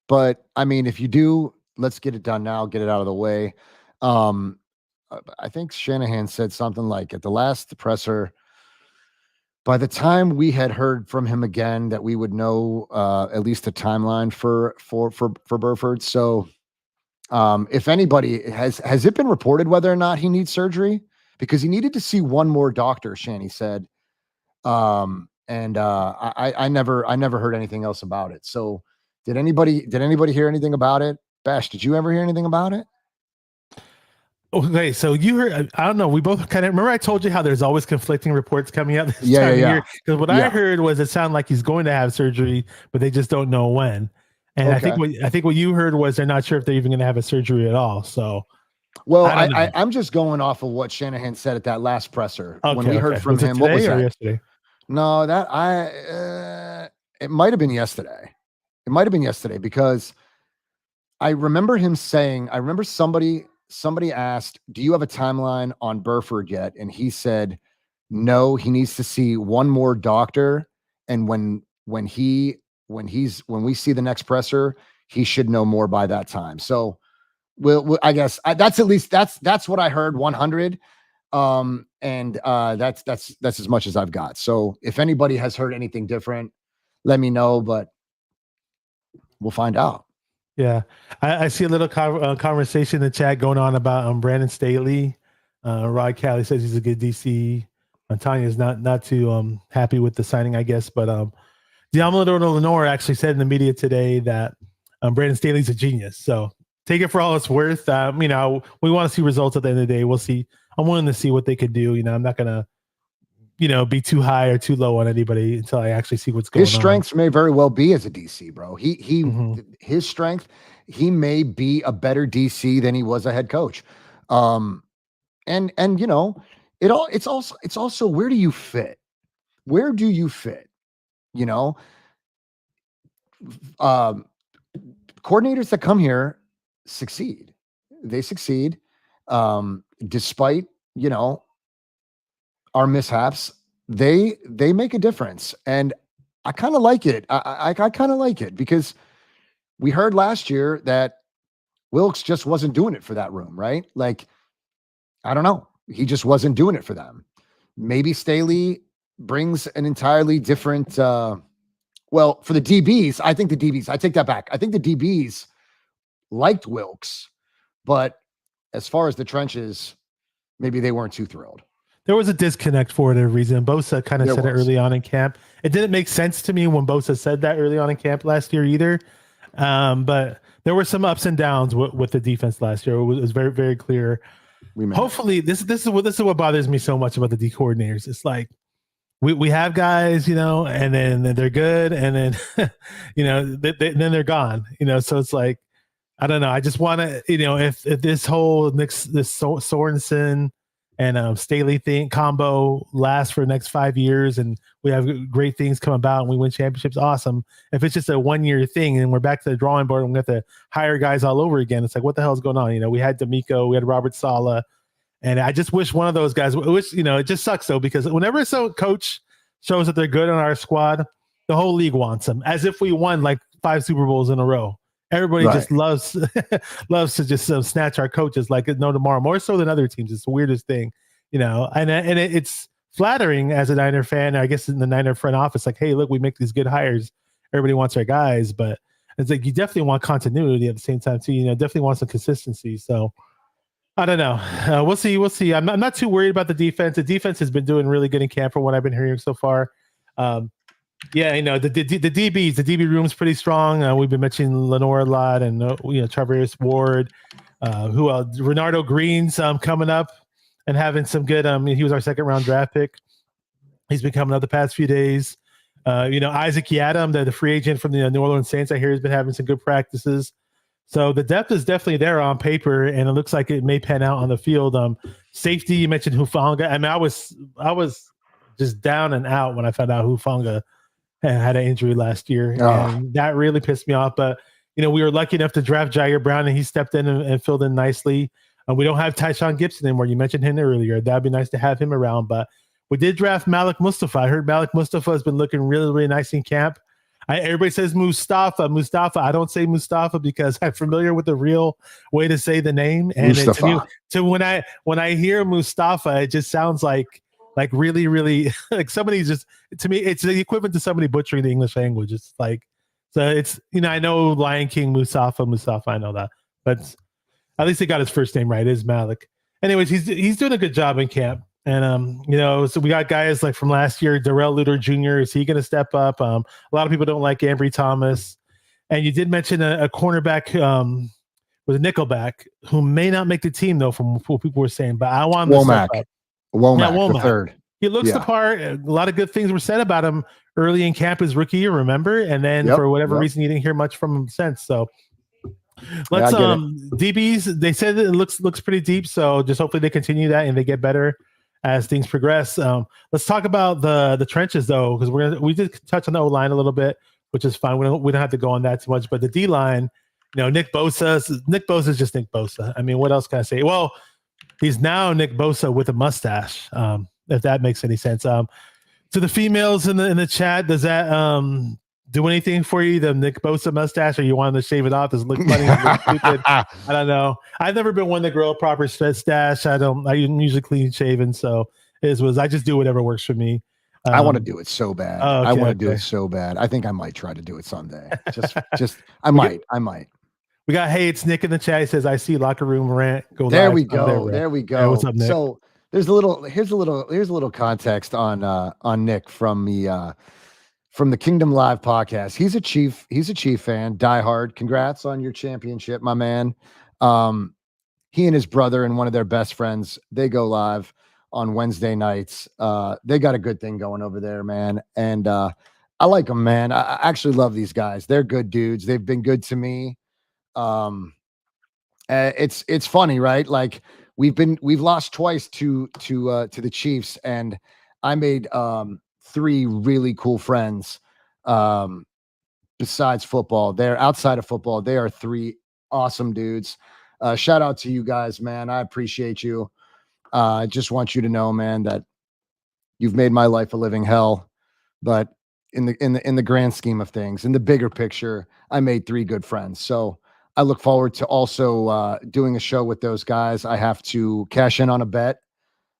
But I mean, if you do, let's get it done now, get it out of the way. I think Shanahan said something like at the last presser, by the time we had heard from him again, that we would know at least a timeline for Burford. So if anybody has it been reported whether or not he needs surgery? Because he needed to see one more doctor, Shanny said. I never heard anything else about it. So did anybody hear anything about it? Bash, did you ever hear anything about it? Okay, so you heard, I don't know, we both kind of remember I told you how there's always conflicting reports coming out this time of year. Because what I heard was it sounded like he's going to have surgery, but they just don't know when. And okay. I think what you heard was they're not sure if they're even going to have a surgery at all. So well, I'm just going off of what Shanahan said at that last presser. When we heard from him. What was that? Yesterday? No, that it might have been yesterday. It might have been yesterday because I remember him saying, I remember somebody asked, do you have a timeline on Burford yet? And he said, no, he needs to see one more doctor. And when we see the next presser, he should know more by that time. So I guess that's at least that's what I heard 100. And that's as much as I've got. So if anybody has heard anything different, let me know, but we'll find out. Yeah. I see a little conversation in the chat going on about Brandon Staley. Rod Cali says he's a good DC. Tanya's not too happy with the signing, I guess, but Diamondor Lenore actually said in the media today that Brandon Staley's a genius. So take it for all it's worth. We want to see results at the end of the day. We'll see. I'm willing to see what they could do. I'm not going to, be too high or too low on anybody until I actually see what's going on. His strengths may very well be as a DC, bro. His strength, he may be a better DC than he was a head coach. It's also where do you fit? Where do you fit? Coordinators that come here succeed. They succeed. Despite, our mishaps, they make a difference. And I kind of like it. I kind of like it because we heard last year that Wilkes just wasn't doing it for that room, right? Like, I don't know. He just wasn't doing it for them. Maybe Staley brings an entirely different, for the DBs, I take that back. I think the DBs liked Wilkes, but as far as the trenches, maybe they weren't too thrilled. There was a disconnect for whatever reason. Bosa kind of said it early on in camp. It didn't make sense to me when Bosa said that early on in camp last year either. But there were some ups and downs with the defense last year. It was very, very clear. Hopefully, this is what bothers me so much about the D coordinators. It's like we have guys, and then they're good, and then then they're gone. So it's like, I don't know. I just want to, if this whole this Sorensen and Staley combo lasts for the next 5 years and we have great things come about and we win championships, awesome. If it's just a 1 year thing and we're back to the drawing board and we have to hire guys all over again, it's like, what the hell is going on? We had D'Amico, we had Robert Saleh, and I just wish one of those guys, it just sucks though, because whenever some coach shows that they're good on our squad, the whole league wants them, as if we won like 5 Super Bowls in a row. Everybody just loves to just snatch our coaches like no tomorrow, more so than other teams. It's the weirdest thing, and it's flattering as a Niner fan, I guess, in the Niner front office, like, hey, look, we make these good hires. Everybody wants our guys, but it's like you definitely want continuity at the same time too. Definitely want some consistency. So I don't know. We'll see. We'll see. I'm not too worried about the defense. The defense has been doing really good in camp from what I've been hearing so far. Yeah, the DBs, the DB room's pretty strong. We've been mentioning Lenore a lot, and Travis Ward, who else? Renardo Green's coming up and having some good. He was our second round draft pick. He's been coming up the past few days. Isaac Yiadom, the free agent from the New Orleans Saints, I hear has been having some good practices. So the depth is definitely there on paper, and it looks like it may pan out on the field. Safety, you mentioned Hufanga. I mean, I was just down and out when I found out Hufanga had an injury last year, and that really pissed me off. But we were lucky enough to draft Jair Brown, and he stepped in and filled in nicely. We don't have Tyshawn Gibson anymore. You mentioned him earlier. That'd be nice to have him around. But we did draft Malik Mustafa. I heard Malik Mustafa has been looking really, really nice in camp. Everybody says Mustafa. I don't say Mustafa because I'm familiar with the real way to say the name. And when I hear Mustafa, it just sounds like really, really like somebody just, to me, it's the equivalent to somebody butchering the English language. It's like, so it's, I know Lion King, Mustafa, I know that, but at least he got his first name right. It is Malik. Anyways, he's doing a good job in camp. And, so we got guys like from last year, Darrell Luter Jr. Is he going to step up? A lot of people don't like Ambry Thomas. And you did mention a cornerback with a nickelback who may not make the team, though, from what people were saying. But I want him to step up. Womack, the third. He looks the part. A lot of good things were said about him early in camp his rookie year, remember? And then for whatever reason, you didn't hear much from him since. So let's DBs. They said it looks pretty deep. So just hopefully they continue that and they get better as things progress. Let's talk about the trenches though, because we did touch on the O-line a little bit, which is fine. We don't have to go on that too much. But the D-line, Nick Bosa is just Nick Bosa. I mean, what else can I say? Well, he's now Nick Bosa with a mustache, if that makes any sense. To the females in the chat, does that do anything for you, the Nick Bosa mustache, or you want him to shave it off? Does it look funny? Does it look stupid? I don't know. I've never been one to grow a proper stash. I'm usually clean shaven, so I just do whatever works for me. I want to do it so bad. Okay, I want to do it so bad. I think I might try to do it someday. I might. We got, hey, it's Nick in the chat. He says, I see locker room rant. Go there live. We go. There we go. Hey, what's up, Nick? So here's a little context on Nick from the Kingdom Live podcast. He's a Chief fan, diehard. Congrats on your championship, my man. He and his brother and one of their best friends, they go live on Wednesday nights. They got a good thing going over there, man. And I like them, man. I actually love these guys. They're good dudes. They've been good to me. It's funny, right? Like we've lost twice to the Chiefs, and I made 3 really cool friends besides football. They're outside of football. They are 3 awesome dudes. Shout out to you guys, man. I appreciate you. I just want you to know, man, that you've made my life a living hell. But in the grand scheme of things, in the bigger picture, I made 3 good friends. So I look forward to also doing a show with those guys. I have to cash in on a bet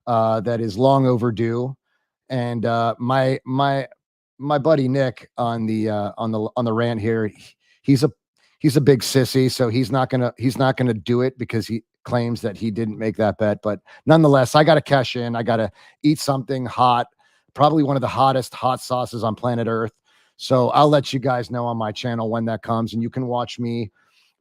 that is long overdue. And my buddy Nick on the rant here, he's a big sissy, so he's not gonna do it because he claims that he didn't make that bet. But nonetheless, I got to cash in. I got to eat something hot, probably one of the hottest hot sauces on planet Earth. So I'll let you guys know on my channel when that comes, and you can watch me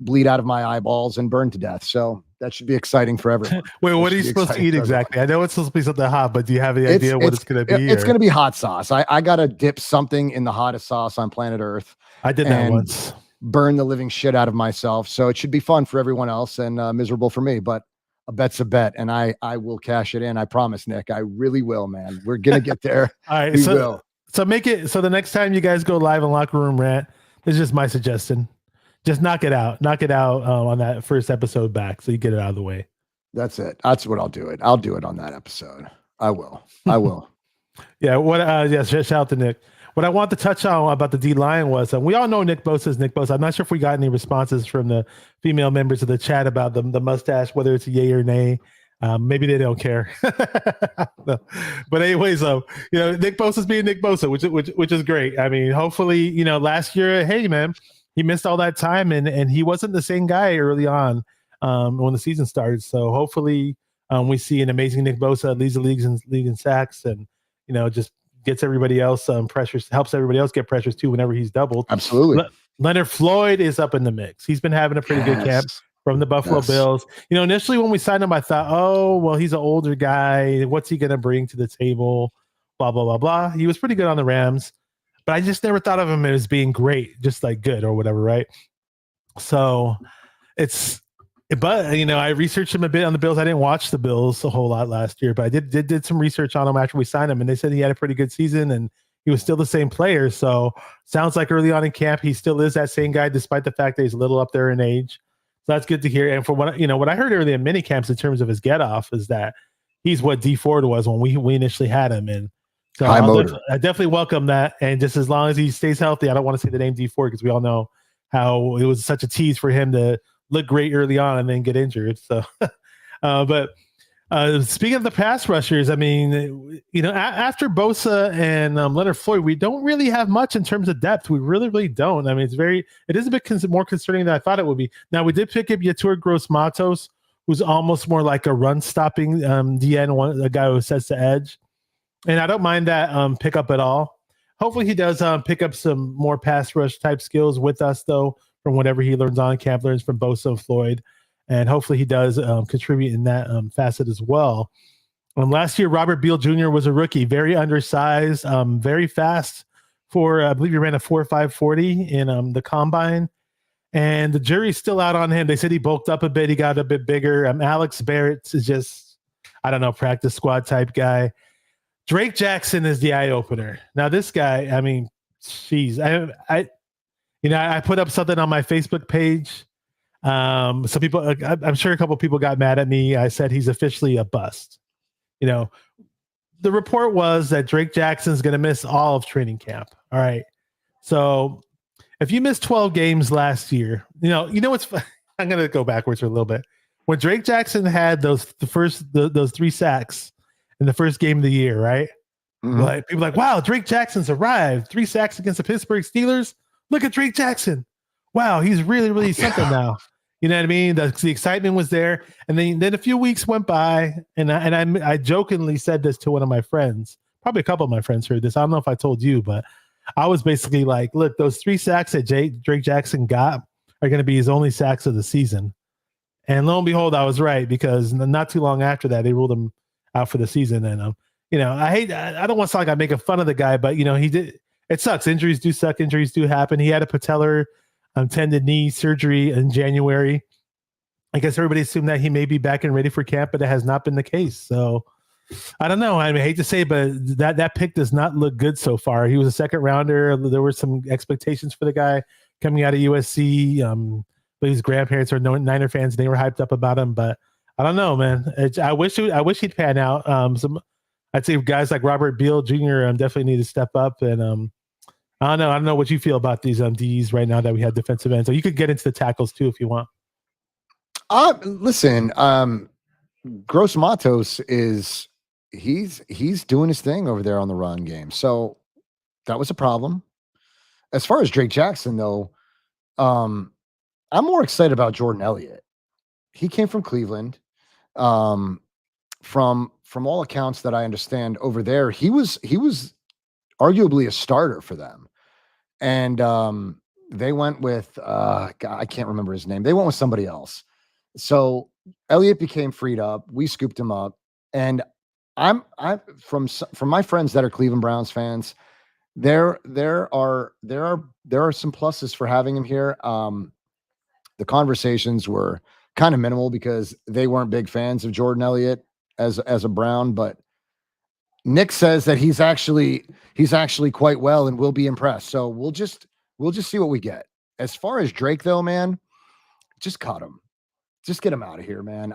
bleed out of my eyeballs and burn to death. So that should be exciting for everyone. Wait, what are you supposed to eat exactly? I know it's supposed to be something hot, but do you have any idea what it's going to be? It's going to be hot sauce. I got to dip something in the hottest sauce on planet Earth. I did that once. Burn the living shit out of myself. So it should be fun for everyone else and miserable for me. But a bet's a bet, and I will cash it in. I promise, Nick. I really will, man. We're going to get there. All right. We will. So make it so the next time you guys go live on Locker Room Rant, this is just my suggestion. Just knock it out on that first episode back, so you get it out of the way. That's it. That's what I'll do it. I'll do it on that episode. I will. Yeah. Shout out to Nick. What I want to touch on about the D line was we all know Nick Bosa is Nick Bosa. I'm not sure if we got any responses from the female members of the chat about the mustache, whether it's a yay or nay. Maybe they don't care. No. But anyways, Nick Bosa's being Nick Bosa, which is great. I mean, hopefully, last year, hey man, he missed all that time and he wasn't the same guy early on when the season started. So hopefully we see an amazing Nick Bosa leads the league in sacks and just gets everybody else pressures, helps everybody else get pressures too whenever he's doubled. Absolutely. Leonard Floyd is up in the mix. He's been having a pretty good camp from the Buffalo Bills. You know, initially when we signed him, I thought, oh, well, he's an older guy. What's he going to bring to the table? Blah, blah, blah, blah. He was pretty good on the Rams, but I just never thought of him as being great, just like good or whatever, right? So but you know, I researched him a bit on the Bills. I didn't watch the Bills a whole lot last year, but I did some research on him after we signed him, and they said he had a pretty good season and he was still the same player. So sounds like early on in camp, he still is that same guy, despite the fact that he's a little up there in age. So that's good to hear. And for what I heard early in mini camps in terms of his get off is that he's what D Ford was when we initially had him. And so I definitely welcome that. And just as long as he stays healthy, I don't want to say the name D Ford because we all know how it was such a tease for him to look great early on and then get injured. So, but speaking of the pass rushers, I mean, you know, after Bosa and Leonard Floyd, we don't really have much in terms of depth. We really, really don't. I mean, it is a bit more concerning than I thought it would be. Now, we did pick up Yetur Gross-Matos, who's almost more like a run-stopping DN, a guy who sets the edge. And I don't mind that pickup at all. Hopefully he does pick up some more pass rush type skills with us, though, from whatever he learns on camp, learns from Bosa and Floyd. And hopefully he does contribute in that facet as well. Last year, Robert Beal Jr. was a rookie, very undersized, very fast I believe he ran a 4.5 40 in the combine. And the jury's still out on him. They said he bulked up a bit. He got a bit bigger. Alex Barrett is just, I don't know, practice squad type guy. Drake Jackson is the eye opener. Now, this guy, I mean, geez, I put up something on my Facebook page. Some people, I'm sure a couple of people got mad at me. I said he's officially a bust. You know, the report was that Drake Jackson's going to miss all of training camp. All right. So if you missed 12 games last year, you know what's, I'm going to go backwards for a little bit. When Drake Jackson had those 3 sacks in the first game of the year, right? Mm-hmm. Like people like, wow, Drake Jackson's arrived. 3 sacks against the Pittsburgh Steelers. Look at Drake Jackson. Wow, he's really, really something now. You know what I mean? The excitement was there. And then a few weeks went by, and I jokingly said this to one of my friends. Probably a couple of my friends heard this. I don't know if I told you, but I was basically like, look, those 3 sacks that Drake Jackson got are going to be his only sacks of the season. And lo and behold, I was right, because not too long after that, they ruled him out for the season. And, you know, I don't want to sound like I'm making fun of the guy, but, you know, it sucks. Injuries do suck. Injuries do happen. He had a patellar tendon knee surgery in January. I guess everybody assumed that he may be back and ready for camp, but it has not been the case. So I don't know. I mean, I hate to say, but that pick does not look good so far. He was a second rounder. There were some expectations for the guy coming out of USC. But his grandparents are Niner fans, and they were hyped up about him. But I don't know, man. I wish he'd pan out. I'd say guys like Robert Beal Jr. Definitely need to step up. And I don't know what you feel about these Ds right now that we have defensive ends. So you could get into the tackles too if you want. Listen, Gross Matos he's doing his thing over there on the run game. So that was a problem. As far as Drake Jackson, though, I'm more excited about Jordan Elliott. He came from Cleveland. From all accounts that I understand over there, he was arguably a starter for them. And they went with God, I can't remember his name. They went with somebody else. So Elliott became freed up. We scooped him up, and I'm from my friends that are Cleveland Browns fans. There are some pluses for having him here. The conversations were kind of minimal because they weren't big fans of Jordan Elliott as a Brown, but Nick says that he's actually quite well and will be impressed. So we'll just see what we get. As far as Drake, though, man, just cut him. Just get him out of here, man.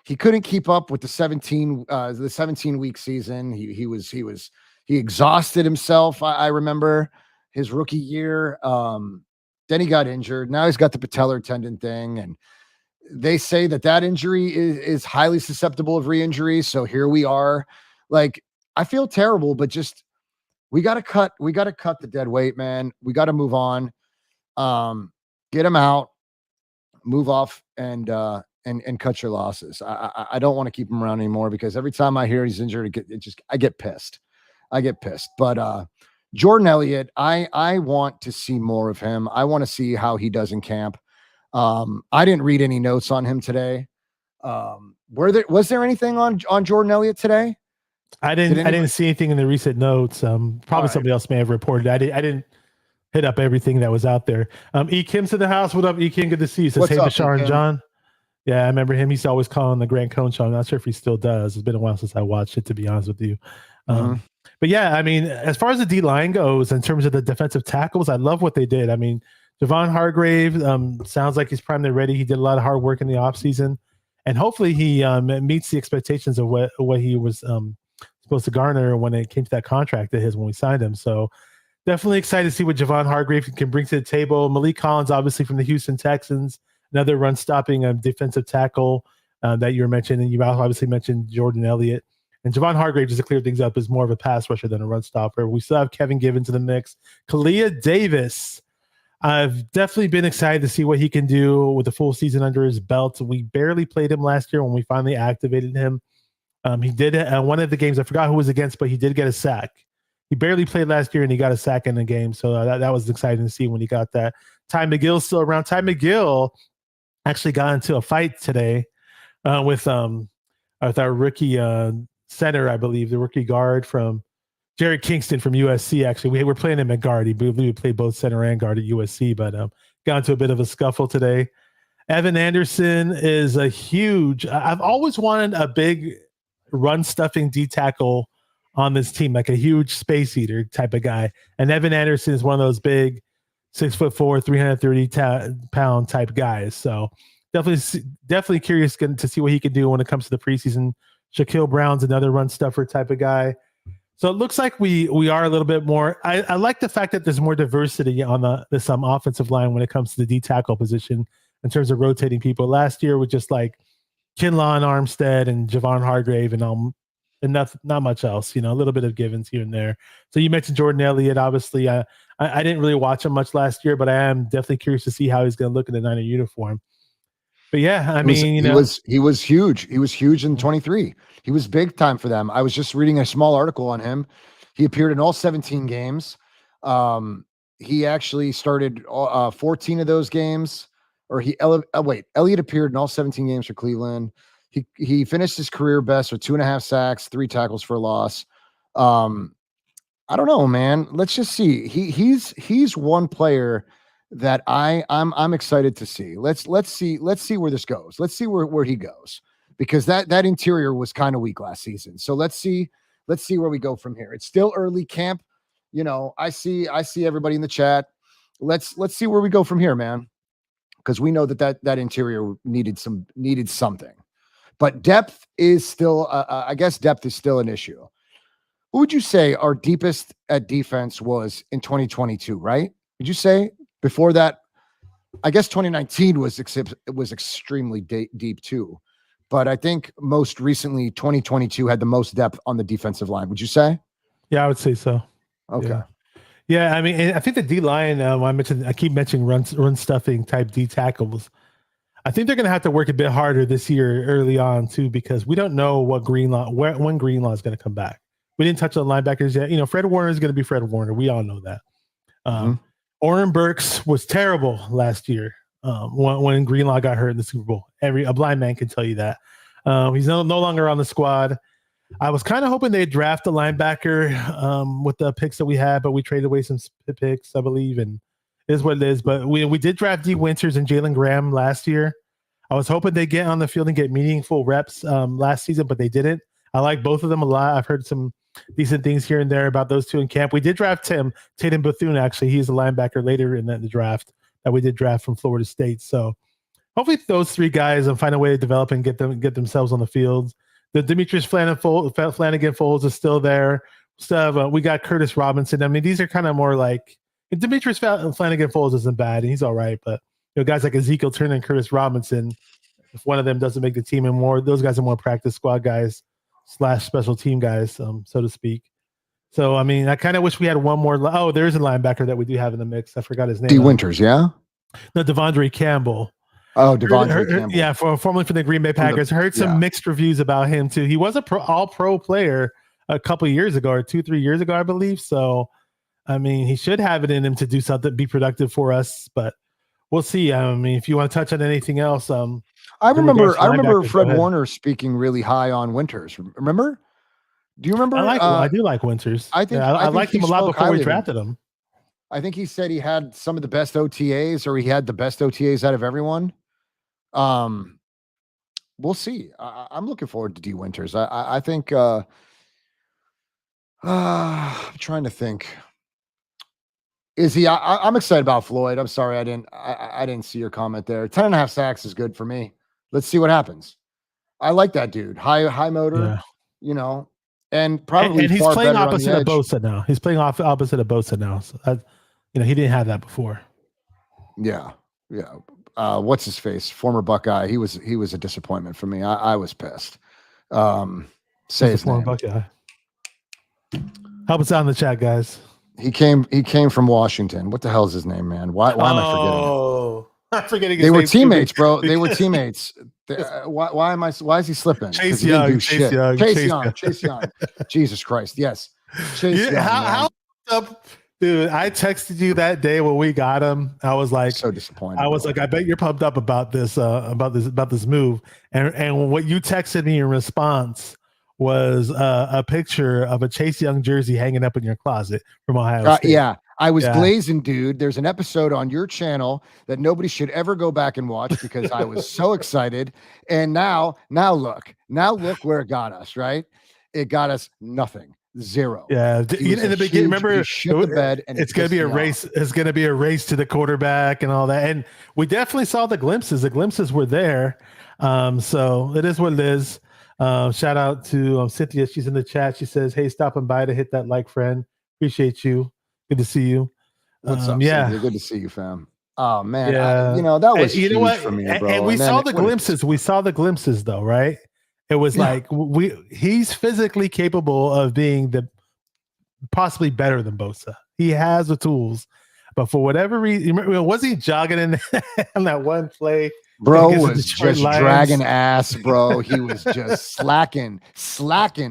He couldn't keep up with the 17-week season. He exhausted himself. I remember his rookie year. Then he got injured. Now he's got the patellar tendon thing, and they say that injury is highly susceptible of re-injury. So here we are. Like, I feel terrible, but just we got to cut the dead weight, man. We got to move on. Get him out. Move off and cut your losses. I don't want to keep him around anymore because every time I hear he's injured, I get pissed. I get pissed. But Jordan Elliott, I want to see more of him. I want to see how he does in camp. I didn't read any notes on him today. Was there anything on Jordan Elliott today? I didn't see anything in the recent notes. Probably somebody else may have reported. I didn't hit up everything that was out there. E Kim's to the house. What up, E Kim? Good to see you. Says, What's hey, up, Bashar and E-Kim? John. Yeah, I remember him. He's always calling the Grant Cohn show. I'm not sure if he still does. It's been a while since I watched it, to be honest with you. But yeah, I mean, as far as the D line goes, in terms of the defensive tackles, I love what they did. I mean, Javon Hargrave sounds like he's primed and ready. He did a lot of hard work in the offseason, and hopefully he meets the expectations of what he was supposed to garner when it came to that contract of his when we signed him. So definitely excited to see what Javon Hargrave can bring to the table. Malik Collins, obviously from the Houston Texans, another run-stopping defensive tackle that you were mentioning. And you obviously mentioned Jordan Elliott. And Javon Hargrave, just to clear things up, is more of a pass rusher than a run stopper. We still have Kevin Givens in the mix. Kalia Davis, I've definitely been excited to see what he can do with a full season under his belt. We barely played him last year when we finally activated him. He did one of the games, I forgot who was against, but he did get a sack. He barely played last year, and he got a sack in the game. So that was exciting to see when he got that. Ty McGill's still around. Ty McGill actually got into a fight today with our rookie center, I believe, the rookie guard from Jared Kingston from USC. Actually, we were playing him at guard. We played both center and guard at USC, but got into a bit of a scuffle today. Evan Anderson is a huge. I've always wanted a big run stuffing D tackle on this team, like a huge space eater type of guy. And Evan Anderson is one of those big 6'4", 330-pound type guys. So definitely curious to see what he can do when it comes to the preseason. Shaquille Brown's another run stuffer type of guy. So it looks like we are a little bit more. I like the fact that there's more diversity on this offensive line when it comes to the D tackle position in terms of rotating people. Last year with just like Kinlaw Armstead and Javon Hargrave and not much else, a little bit of Givens here and there. So you mentioned Jordan Elliott. Obviously, I didn't really watch him much last year, but I am definitely curious to see how he's going to look in the Niner uniform. But yeah, he was huge. He was huge in 23. He was big time for them. I was just reading a small article on him. He appeared in all 17 games. He actually started 14 of those games. Elliott appeared in all 17 games for Cleveland. He finished his career best with 2.5 sacks, 3 tackles for loss. I don't know, man. Let's just see. He's one player that I'm excited to see. Let's see where this goes. Let's see where he goes, because that interior was kind of weak last season. So let's see where we go from here. It's still early camp. I see everybody in the chat. Let's see where we go from here, man. Because we know that interior needed something, but depth is still, I guess depth is still an issue. Who would you say our deepest at defense was in 2022, right? Would you say before that? I guess 2019 was extremely deep too, but I think most recently 2022 had the most depth on the defensive line. Would you say? Yeah, I would say so. Okay. Yeah, I mean, I think the D line. I keep mentioning run stuffing type D tackles. I think they're going to have to work a bit harder this year early on too, because we don't know when Greenlaw is going to come back. We didn't touch on linebackers yet. Fred Warner is going to be Fred Warner. We all know that. Oren Burks was terrible last year when Greenlaw got hurt in the Super Bowl. A blind man can tell you that. He's no longer on the squad. I was kind of hoping they'd draft a linebacker with the picks that we had, but we traded away some picks, I believe, and it is what it is. But we did draft D. Winters and Jalen Graham last year. I was hoping they'd get on the field and get meaningful reps last season, but they didn't. I like both of them a lot. I've heard some decent things here and there about those two in camp. We did draft Tatum Bethune, actually. He's a linebacker later in the draft that we did draft from Florida State. So hopefully those 3 guys find a way to develop and get themselves on the field. The Demetrius Flanagan Foles is still there. We got Curtis Robinson. I mean, these are kind of more like Demetrius Flanagan Foles isn't bad, and he's all right. But guys like Ezekiel Turner and Curtis Robinson, if one of them doesn't make the team anymore, those guys are more practice squad guys / special team guys, so to speak. So I mean, I kind of wish we had one more. Oh, there's a linebacker that we do have in the mix. I forgot his name. D. Winters, yeah. No, Devondre Campbell. Oh, Devondre Campbell. Yeah, formerly from the Green Bay Packers. Heard some mixed reviews about him too. He was a all-pro player a couple of years ago or 2-3 years ago, I believe. So, I mean, he should have it in him to do something, be productive for us. But we'll see. I mean, if you want to touch on anything else, I in regards remember to I remember linebackers, go Fred ahead. Warner speaking really high on Winters. Remember? Do you remember? I do like Winters. I Yeah, think I I think liked he him a lot spoke before we highly of him. drafted him. I think he said he had some of the best OTAs, or he had the best OTAs out of everyone. We'll see. I'm looking forward to D Winters. I think. I'm trying to think. Is he? I'm excited about Floyd. I'm sorry, I didn't see your comment there. 10.5 sacks is good for me. Let's see what happens. I like that dude. High motor. Yeah. You know, and probably And he's far playing better on the opposite of edge. Bosa now. He's playing opposite of Bosa now. So that, he didn't have that before. Yeah. What's his face? Former Buckeye. He was a disappointment for me. I was pissed. Say his name. Buckeye. Help us out in the chat, guys. He came from Washington. What the hell is his name, man? Why am I forgetting? Oh, I'm forgetting. They were teammates, bro. They were teammates. Why is he slipping? Chase Young. Chase Young. Jesus Christ. Yes. Chase Young. How up, dude? I texted you that day when we got him. I was like, so disappointed. I was like, I bet you're pumped up about this move. And what you texted me in response was a picture of a Chase Young jersey hanging up in your closet from Ohio State. Yeah. I was glazing, dude. There's an episode on your channel that nobody should ever go back and watch because I was so excited. And now look where it got us, right? It got us nothing. Zero. Yeah. In the beginning, remember, shit the bed and it's going to be a race. It's going to be a race to the quarterback and all that. And we definitely saw the glimpses. The glimpses were there. So it is what it is. Shout out to Cynthia. She's in the chat. She says, "Hey, stopping by to hit that like, friend. Appreciate you. Good to see you." What's up? Yeah, Cynthia? Good to see you, fam. Oh man, yeah. that was you know huge what? for me, bro. And we saw the glimpses. We saw the glimpses, though, right? It was like he's physically capable of being possibly better than Bosa. He has the tools, but for whatever reason, was he jogging in on that one play? Bro was just dragging ass, bro. He was just slacking,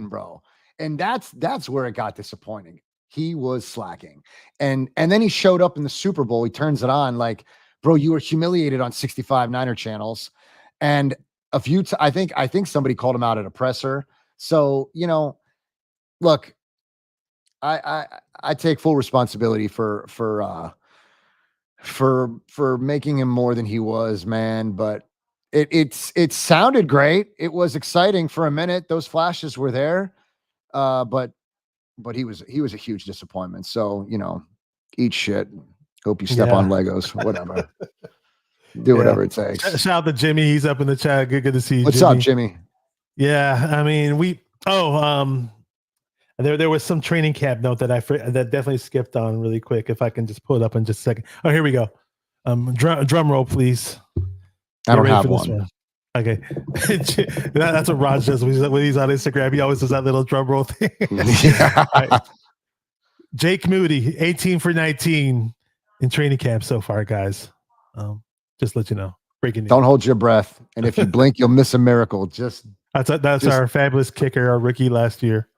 bro. And that's where it got disappointing. He was slacking. And then he showed up in the Super Bowl. He turns it on like, bro, you were humiliated on 65 Niner channels. And a few I think somebody called him out at a presser. So, look, I take full responsibility for making him more than he was, man. But it sounded great. It was exciting for a minute. Those flashes were there. But he was a huge disappointment. So, eat shit. Hope you step on Legos, whatever. Do whatever it takes. Shout out to Jimmy. He's up in the chat. Good to see you. What's up, Jimmy? Yeah. I mean, there was some training camp note that that definitely skipped on really quick. If I can just pull it up in just a second. Oh, here we go. Drum roll, please. I don't have one. Okay. That's what Raj does when he's on Instagram. He always does that little drum roll thing. Right. Jake Moody, 18 for 19 in training camp so far, guys. Just let you know. Breaking news. Don't hold your breath. And if you blink, you'll miss a miracle. That's our fabulous kicker, our rookie last year.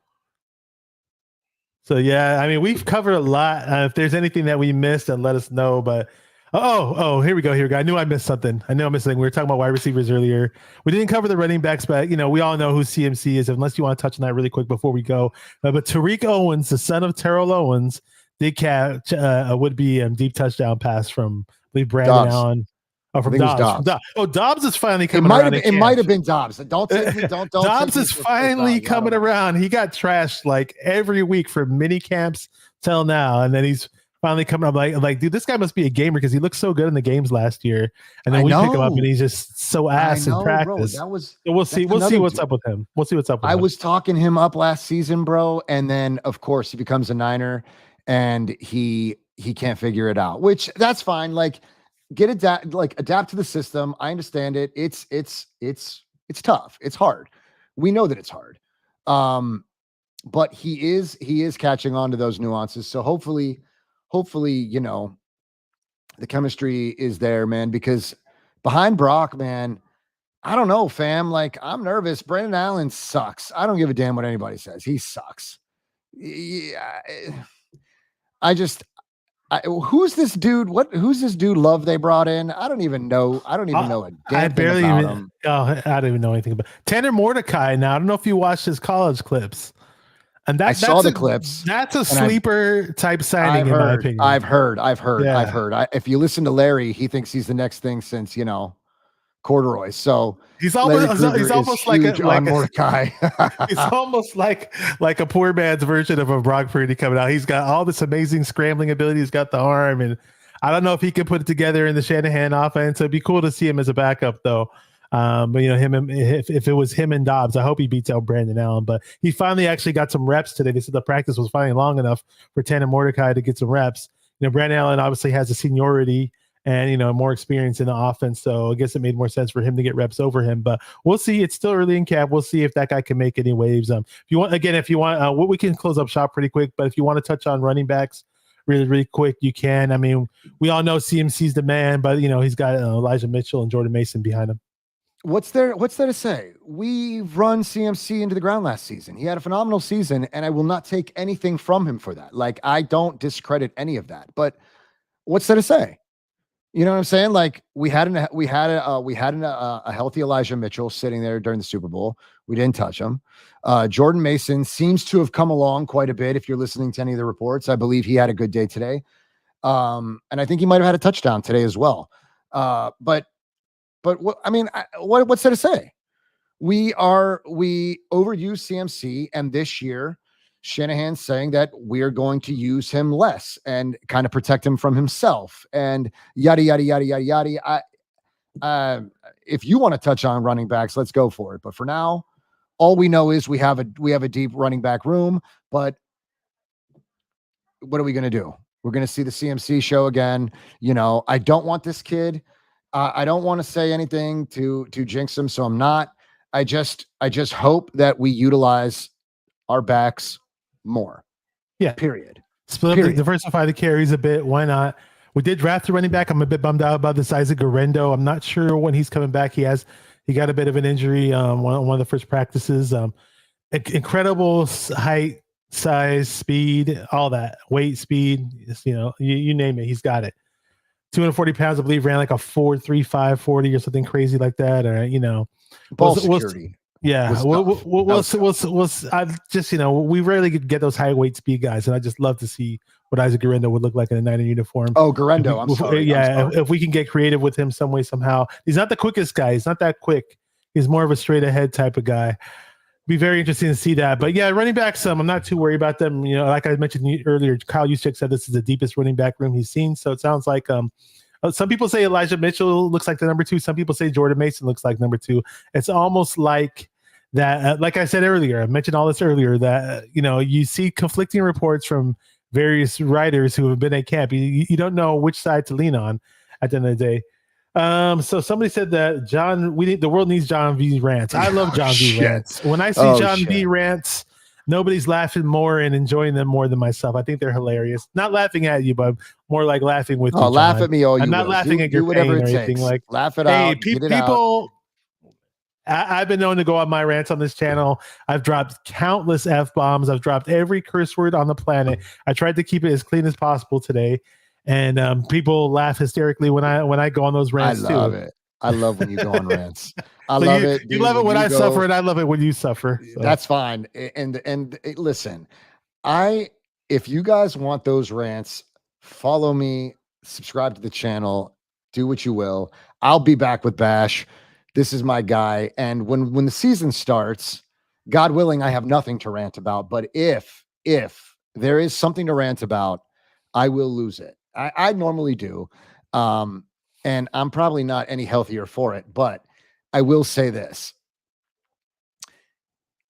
So, yeah, I mean, we've covered a lot. If there's anything that we missed, then let us know. But, here we go. I knew I missed something. We were talking about wide receivers earlier. We didn't cover the running backs, but, we all know who CMC is, unless you want to touch on that really quick before we go. But Tariq Owens, the son of Terrell Owens, did catch a would-be deep touchdown pass from, I believe, Brandon Allen. Oh, from Dobbs. Dobbs is finally coming around. It might have been Dobbs. Don't Dobbs is finally coming around. He got trashed like every week from mini camps till now, and then he's finally coming up. Like, dude, this guy must be a gamer because he looked so good in the games last year, and then we pick him up and he's just so ass in practice. Bro, we'll see what's up with him. We'll see what's up with him. I was talking him up last season, bro, and then of course he becomes a Niner, and he can't figure it out, which that's fine. Like, adapt to the system. I understand it. It's tough. It's hard. We know that it's hard. But he is catching on to those nuances. So hopefully, the chemistry is there, man, because behind Brock, man, I don't know, fam. Like, I'm nervous. Brandon Allen sucks. I don't give a damn what anybody says. He sucks. Yeah, I just, who's this dude? Who's this dude? Love they brought in? I don't even know. I don't even know a I damn thing barely about even. him. Oh, I don't even know anything about Tanner Mordecai. Now I don't know if you watched his college clips, and I saw the a, clips. That's a and sleeper type signing, in my opinion. I've heard. Yeah. If you listen to Larry, he thinks he's the next thing since corduroy. So He's Larry almost Krueger he's is almost like huge on Mordecai. he's almost like a poor man's version of a Brock Purdy coming out. He's got all this amazing scrambling ability. He's got the arm, and I don't know if he can put it together in the Shanahan offense. So it'd be cool to see him as a backup, though. But if it was him and Dobbs, I hope he beats out Brandon Allen. But he finally actually got some reps today. They said the practice was finally long enough for Tanner Mordecai to get some reps. Brandon Allen obviously has a seniority and more experience in the offense, so I guess it made more sense for him to get reps over him. But we'll see. It's still early in camp. We'll see if that guy can make any waves. If you want, we can close up shop pretty quick. But if you want to touch on running backs really, really quick, you can. I mean, we all know CMC's the man, but he's got Elijah Mitchell and Jordan Mason behind him. What's there to say? We run CMC into the ground last season. He had a phenomenal season, and I will not take anything from him for that. Like, I don't discredit any of that. But what's there to say? You know what I'm saying? Like, we had a healthy Elijah Mitchell sitting there during the Super Bowl. We didn't touch him. Jordan Mason seems to have come along quite a bit. If you're listening to any of the reports, I believe he had a good day today. And I think he might've had a touchdown today as well. But what's there to say? We overuse CMC, and this year Shanahan's saying that we're going to use him less and kind of protect him from himself and yada, yada, yada, yada, yada. If you want to touch on running backs, let's go for it. But for now, all we know is we have a deep running back room, but what are we going to do? We're going to see the CMC show again. I don't want this kid. I don't want to say anything to jinx him, so I'm not. I just hope that we utilize our backs more. Yeah. Period. Split up, diversify the carries a bit. Why not? We did draft the running back. I'm a bit bummed out about this Isaac Guerrero. I'm not sure when he's coming back. He got a bit of an injury one of the first practices. Incredible height, size, speed, all that. Weight, speed, you name it, he's got it. 240 pounds, I believe, ran like a 4.35 40 or something crazy like that. Or ball security. Yeah, we rarely get those high weight speed guys, and I just love to see what Isaac Guerrero would look like in a Niner uniform. Oh, Guerrero, I'm sorry. Yeah, if we can get creative with him some way, somehow. He's not the quickest guy. He's not that quick. He's more of a straight ahead type of guy. Be very interesting to see that. But yeah, running backs, I'm not too worried about them. Like I mentioned earlier, Kyle Juszczyk said this is the deepest running back room he's seen. So it sounds like some people say Elijah Mitchell looks like the number 2. Some people say Jordan Mason looks like number 2. It's almost like that. Like I said earlier, I mentioned all this earlier, that you see conflicting reports from various writers who have been at camp. You don't know which side to lean on at the end of the day. So somebody said that the world needs John V rants. I love John V rants. When I see John V rants, nobody's laughing more and enjoying them more than myself. I think they're hilarious. Not laughing at you, but more like laughing with you. Laugh at me. I'm not laughing at your pain or anything. Like, laugh it out. People. I've been known to go on my rants on this channel. I've dropped countless F-bombs. I've dropped every curse word on the planet. I tried to keep it as clean as possible today. And people laugh hysterically when I go on those rants too. I love it. I love when you go on rants. I love it. Dude, you love it when I suffer, and I love it when you suffer. So. That's fine. And listen, if you guys want those rants, follow me, subscribe to the channel, do what you will. I'll be back with Bash. This is my guy. And when the season starts, God willing, I have nothing to rant about. But if there is something to rant about, I will lose it. I normally do. And I'm probably not any healthier for it, but I will say this.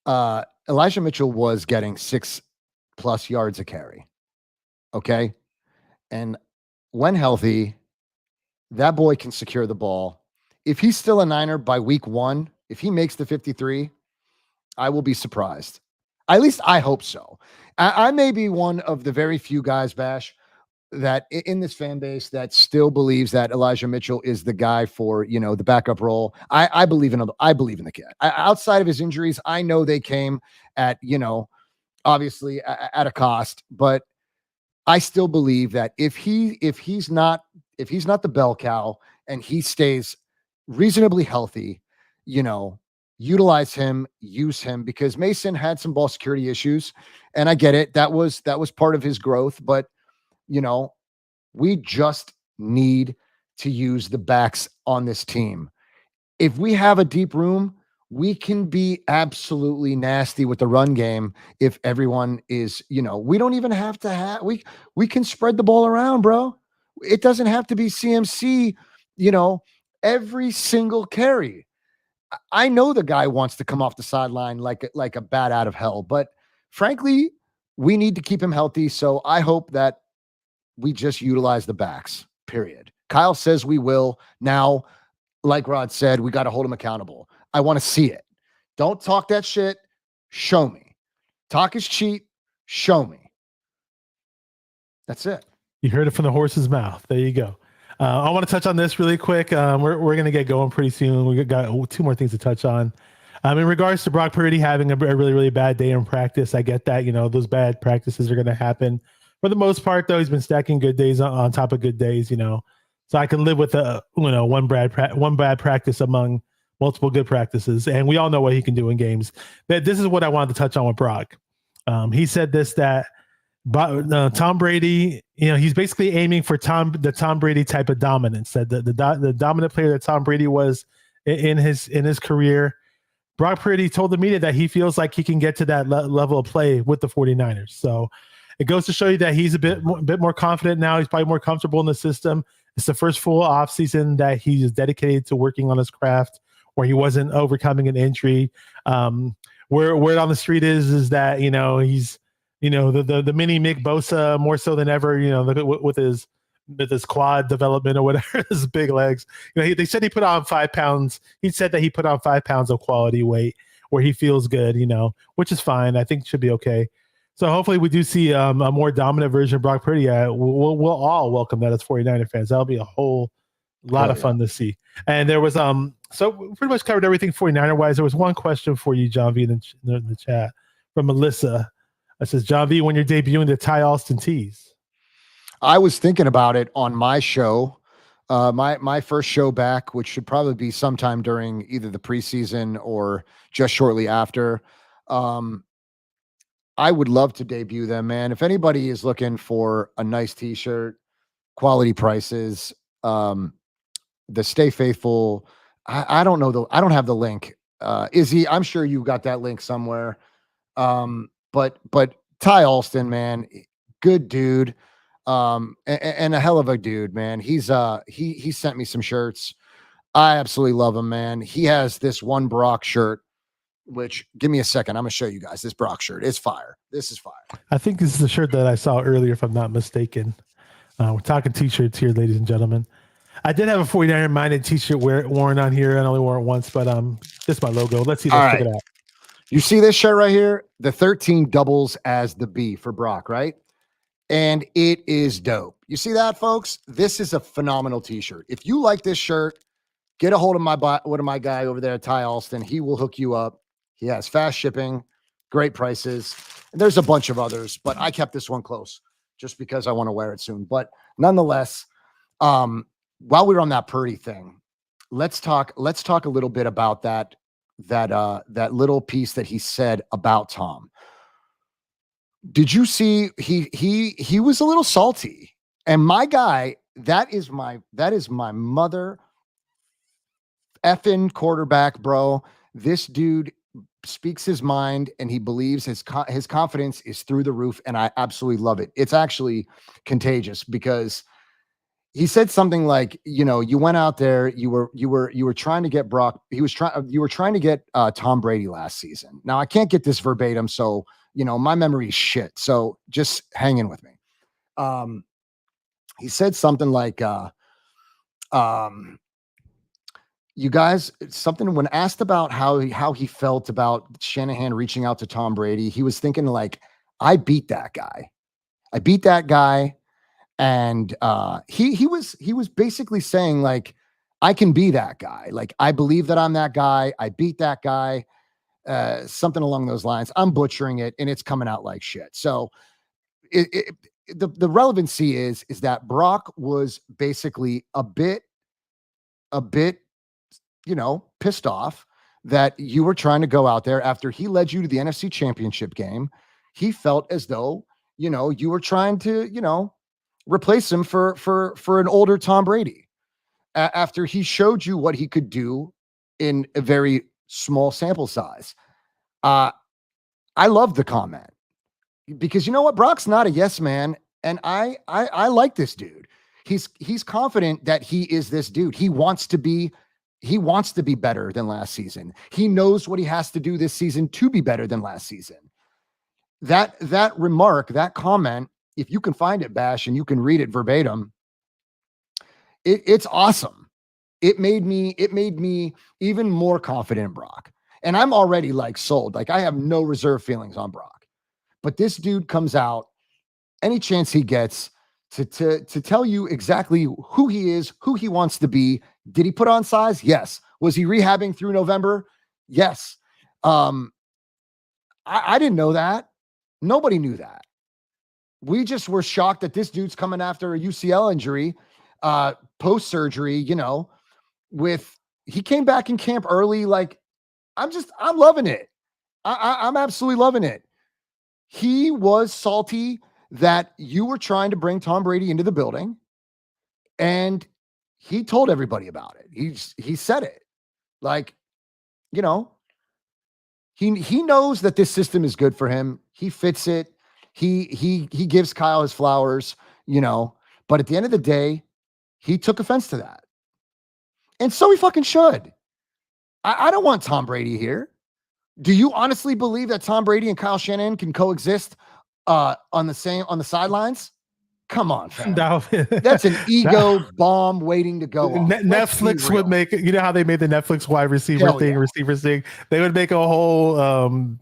Elijah Mitchell was getting 6+ yards a carry. Okay. And when healthy, that boy can secure the ball. If he's still a Niner by week 1, if he makes the 53, I will be surprised. At least I hope so. I may be one of the very few guys, Bash, in this fan base that still believes that Elijah Mitchell is the guy for, the backup role. I believe in the kid. Outside of his injuries, I know they came at, obviously at a cost, but I still believe that if he's not the bell cow and he stays reasonably healthy, utilize him, use him, because Mason had some ball security issues, and I get it. That was part of his growth, but we just need to use the backs on this team. If we have a deep room, we can be absolutely nasty with the run game. If everyone is, we don't even have to have, we can spread the ball around, bro. It doesn't have to be CMC, every single carry. I know the guy wants to come off the sideline like a bat out of hell, but frankly, we need to keep him healthy. So I hope that we just utilize the backs, period. Kyle says we will. Now, like Rod said, we got to hold him accountable. I want to see it. Don't talk that shit. Show me. Talk is cheap. Show me. That's it. You heard it from the horse's mouth. There you go. I want to touch on this really quick. We're going to get going pretty soon. We got two more things to touch on. In regards to Brock Purdy having a really, really bad day in practice, I get that. Those bad practices are going to happen. For the most part, though, he's been stacking good days on top of good days, So I can live with one bad practice among multiple good practices. And we all know what he can do in games. This is what I wanted to touch on with Brock. He said that Tom Brady, he's basically aiming for the Tom Brady type of dominance. That the dominant player that Tom Brady was in his career. Brock Purdy told the media that he feels like he can get to that level of play with the 49ers. So it goes to show you that he's a bit more confident now. He's probably more comfortable in the system. It's the first full offseason that he is dedicated to working on his craft, where he wasn't overcoming an injury. Word on the street is that he's the mini Mick Bosa more so than ever. With his quad development or whatever, his big legs. They said he put on 5 pounds. He said that he put on 5 pounds of quality weight, where he feels good. Which is fine. I think it should be okay. So hopefully we do see a more dominant version of Brock Purdy. We'll all welcome that as 49er fans. That'll be a whole lot of fun to see. And there was so we pretty much covered everything 49er wise. There was one question for you, John V, in the chat from Melissa. That says, John V, when you're debuting the Ty Alston tees. I was thinking about it on my show, my first show back, which should probably be sometime during either the preseason or just shortly after. I would love to debut them, man. If anybody is looking for a nice t-shirt, quality prices, the Stay Faithful, I don't know. I don't have the link. Izzy, I'm sure you got that link somewhere. But Ty Alston, man, good dude. And a hell of a dude, man. He sent me some shirts. I absolutely love him, man. He has this one Brock shirt, which, give me a second. I'm going to show you guys this Brock shirt. It's fire. This is fire. I think this is the shirt that I saw earlier, if I'm not mistaken. We're talking t-shirts here, ladies and gentlemen. I did have a 49er minded t-shirt worn on here. I only wore it once, but this is my logo. Let's check it out. You see this shirt right here? The 13 doubles as the B for Brock, right? And it is dope. You see that, folks? This is a phenomenal t-shirt. If you like this shirt, get a hold of my guy over there, Ty Alston. He will hook you up. He has fast shipping, great prices. And there's a bunch of others, but I kept this one close just because I want to wear it soon. But nonetheless, while we're on that Purdy thing, let's talk a little bit about that little piece that he said about Tom. Did you see he was a little salty? And my guy, that is my mother effing quarterback, bro. This dude speaks his mind, and he believes his confidence is through the roof, and I absolutely love it. It's actually contagious because he said something like, you went out there, you were trying to get Brock. You were trying to get Tom Brady last season. Now I can't get this verbatim, so my memory is shit. So just hang in with me. He said something like, you guys, something when asked about how he felt about Shanahan reaching out to Tom Brady, he was thinking like, I beat that guy. And he was basically saying, like, I can be that guy. Like, I believe that I'm that guy. I beat that guy. Something along those lines. I'm butchering it, and it's coming out like shit. So the relevancy is that Brock was basically a bit, pissed off that you were trying to go out there after he led you to the NFC Championship game. He felt as though, you were trying to, replace him for an older Tom Brady after he showed you what he could do in a very small sample size. I love the comment because you know what? Brock's not a yes man. And I like this dude. He's confident that he is this dude. He wants to be better than last season. He knows what he has to do this season to be better than last season. That remark, that comment, if you can find it, Bash, and you can read it verbatim, it's awesome. It made me even more confident in Brock. And I'm already like sold. Like, I have no reserve feelings on Brock. But this dude comes out any chance he gets to tell you exactly who he is, who he wants to be. Did he put on size? Yes. Was he rehabbing through November? Yes. I didn't know that. Nobody knew that. We just were shocked that this dude's coming after a UCL injury, post-surgery, he came back in camp early. Like, I'm loving it. I'm absolutely loving it. He was salty that you were trying to bring Tom Brady into the building, and he told everybody about it. He said it. Like, he knows that this system is good for him. He fits it. He gives Kyle his flowers, but at the end of the day, he took offense to that. And so he fucking should. I don't want Tom Brady here. Do you honestly believe that Tom Brady and Kyle Shanahan can coexist on the sidelines? Come on, fam. That's an ego bomb waiting to go off. Netflix would make, how they made the Netflix wide receiver thing. They would make a whole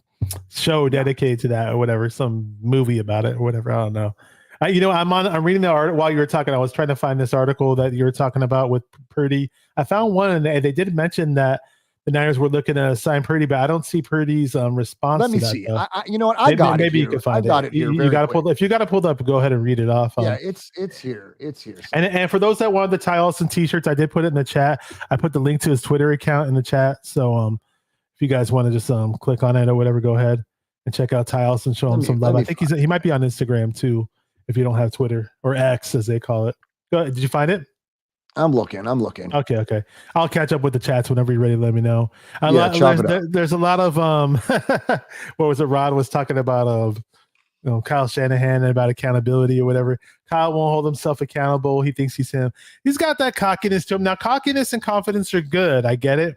show dedicated to that or whatever, some movie about it or whatever. I don't know. I'm reading the article while you were talking. I was trying to find this article that you were talking about with Purdy. I found one, and they did mention that the Niners were looking to sign Purdy, but I don't see Purdy's response. Let me see. You know what? Maybe you can find it. You got to pull. If you got to pull it up, go ahead and read it off. Yeah, it's here. It's here. And for those that wanted the Ty Olsen t-shirts, I did put it in the chat. I put the link to his Twitter account in the chat. So if you guys want to just click on it or whatever, go ahead and check out Ty Olsen. Show him some love. I think he might be on Instagram too, if you don't have Twitter, or X as they call it. Go ahead. Did you find it? I'm looking. Okay. I'll catch up with the chats whenever you're ready. Let me know. There's a lot of what was it? Rod was talking about Kyle Shanahan and about accountability or whatever. Kyle won't hold himself accountable. He thinks he's him. He's got that cockiness to him. Now, cockiness and confidence are good. I get it.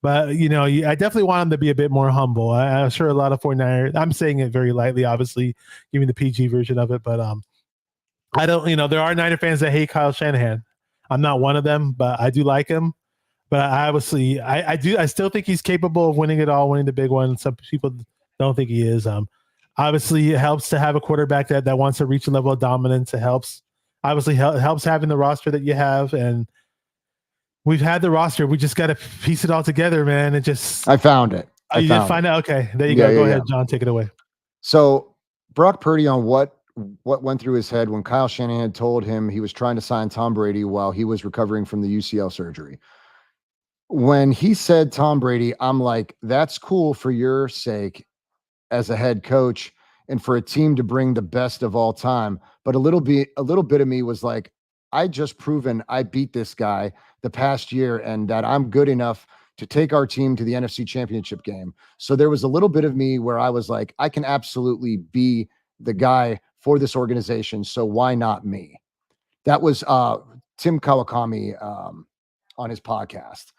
But, I definitely want him to be a bit more humble. I'm sure a lot of 49ers, I'm saying it very lightly, obviously, giving the PG version of it. But I don't, there are Niner fans that hate Kyle Shanahan. I'm not one of them, but I do like him. But obviously, I still think he's capable of winning it all, winning the big one. Some people don't think he is. Obviously, it helps to have a quarterback that wants to reach a level of dominance. It helps. Obviously, helps having the roster that you have, and we've had the roster. We just got to piece it all together, man. I found it. You did find it? Okay, there you go. Go ahead, John. Take it away. So Brock Purdy on what went through his head when Kyle Shanahan told him he was trying to sign Tom Brady while he was recovering from the UCL surgery. When he said Tom Brady, I'm like, that's cool for your sake as a head coach and for a team to bring the best of all time. But a little bit of me was like, I just proven I beat this guy the past year and that I'm good enough to take our team to the NFC Championship game. So there was a little bit of me where I was like, I can absolutely be the guy for this organization. So why not me? That was Tim Kawakami on his podcast.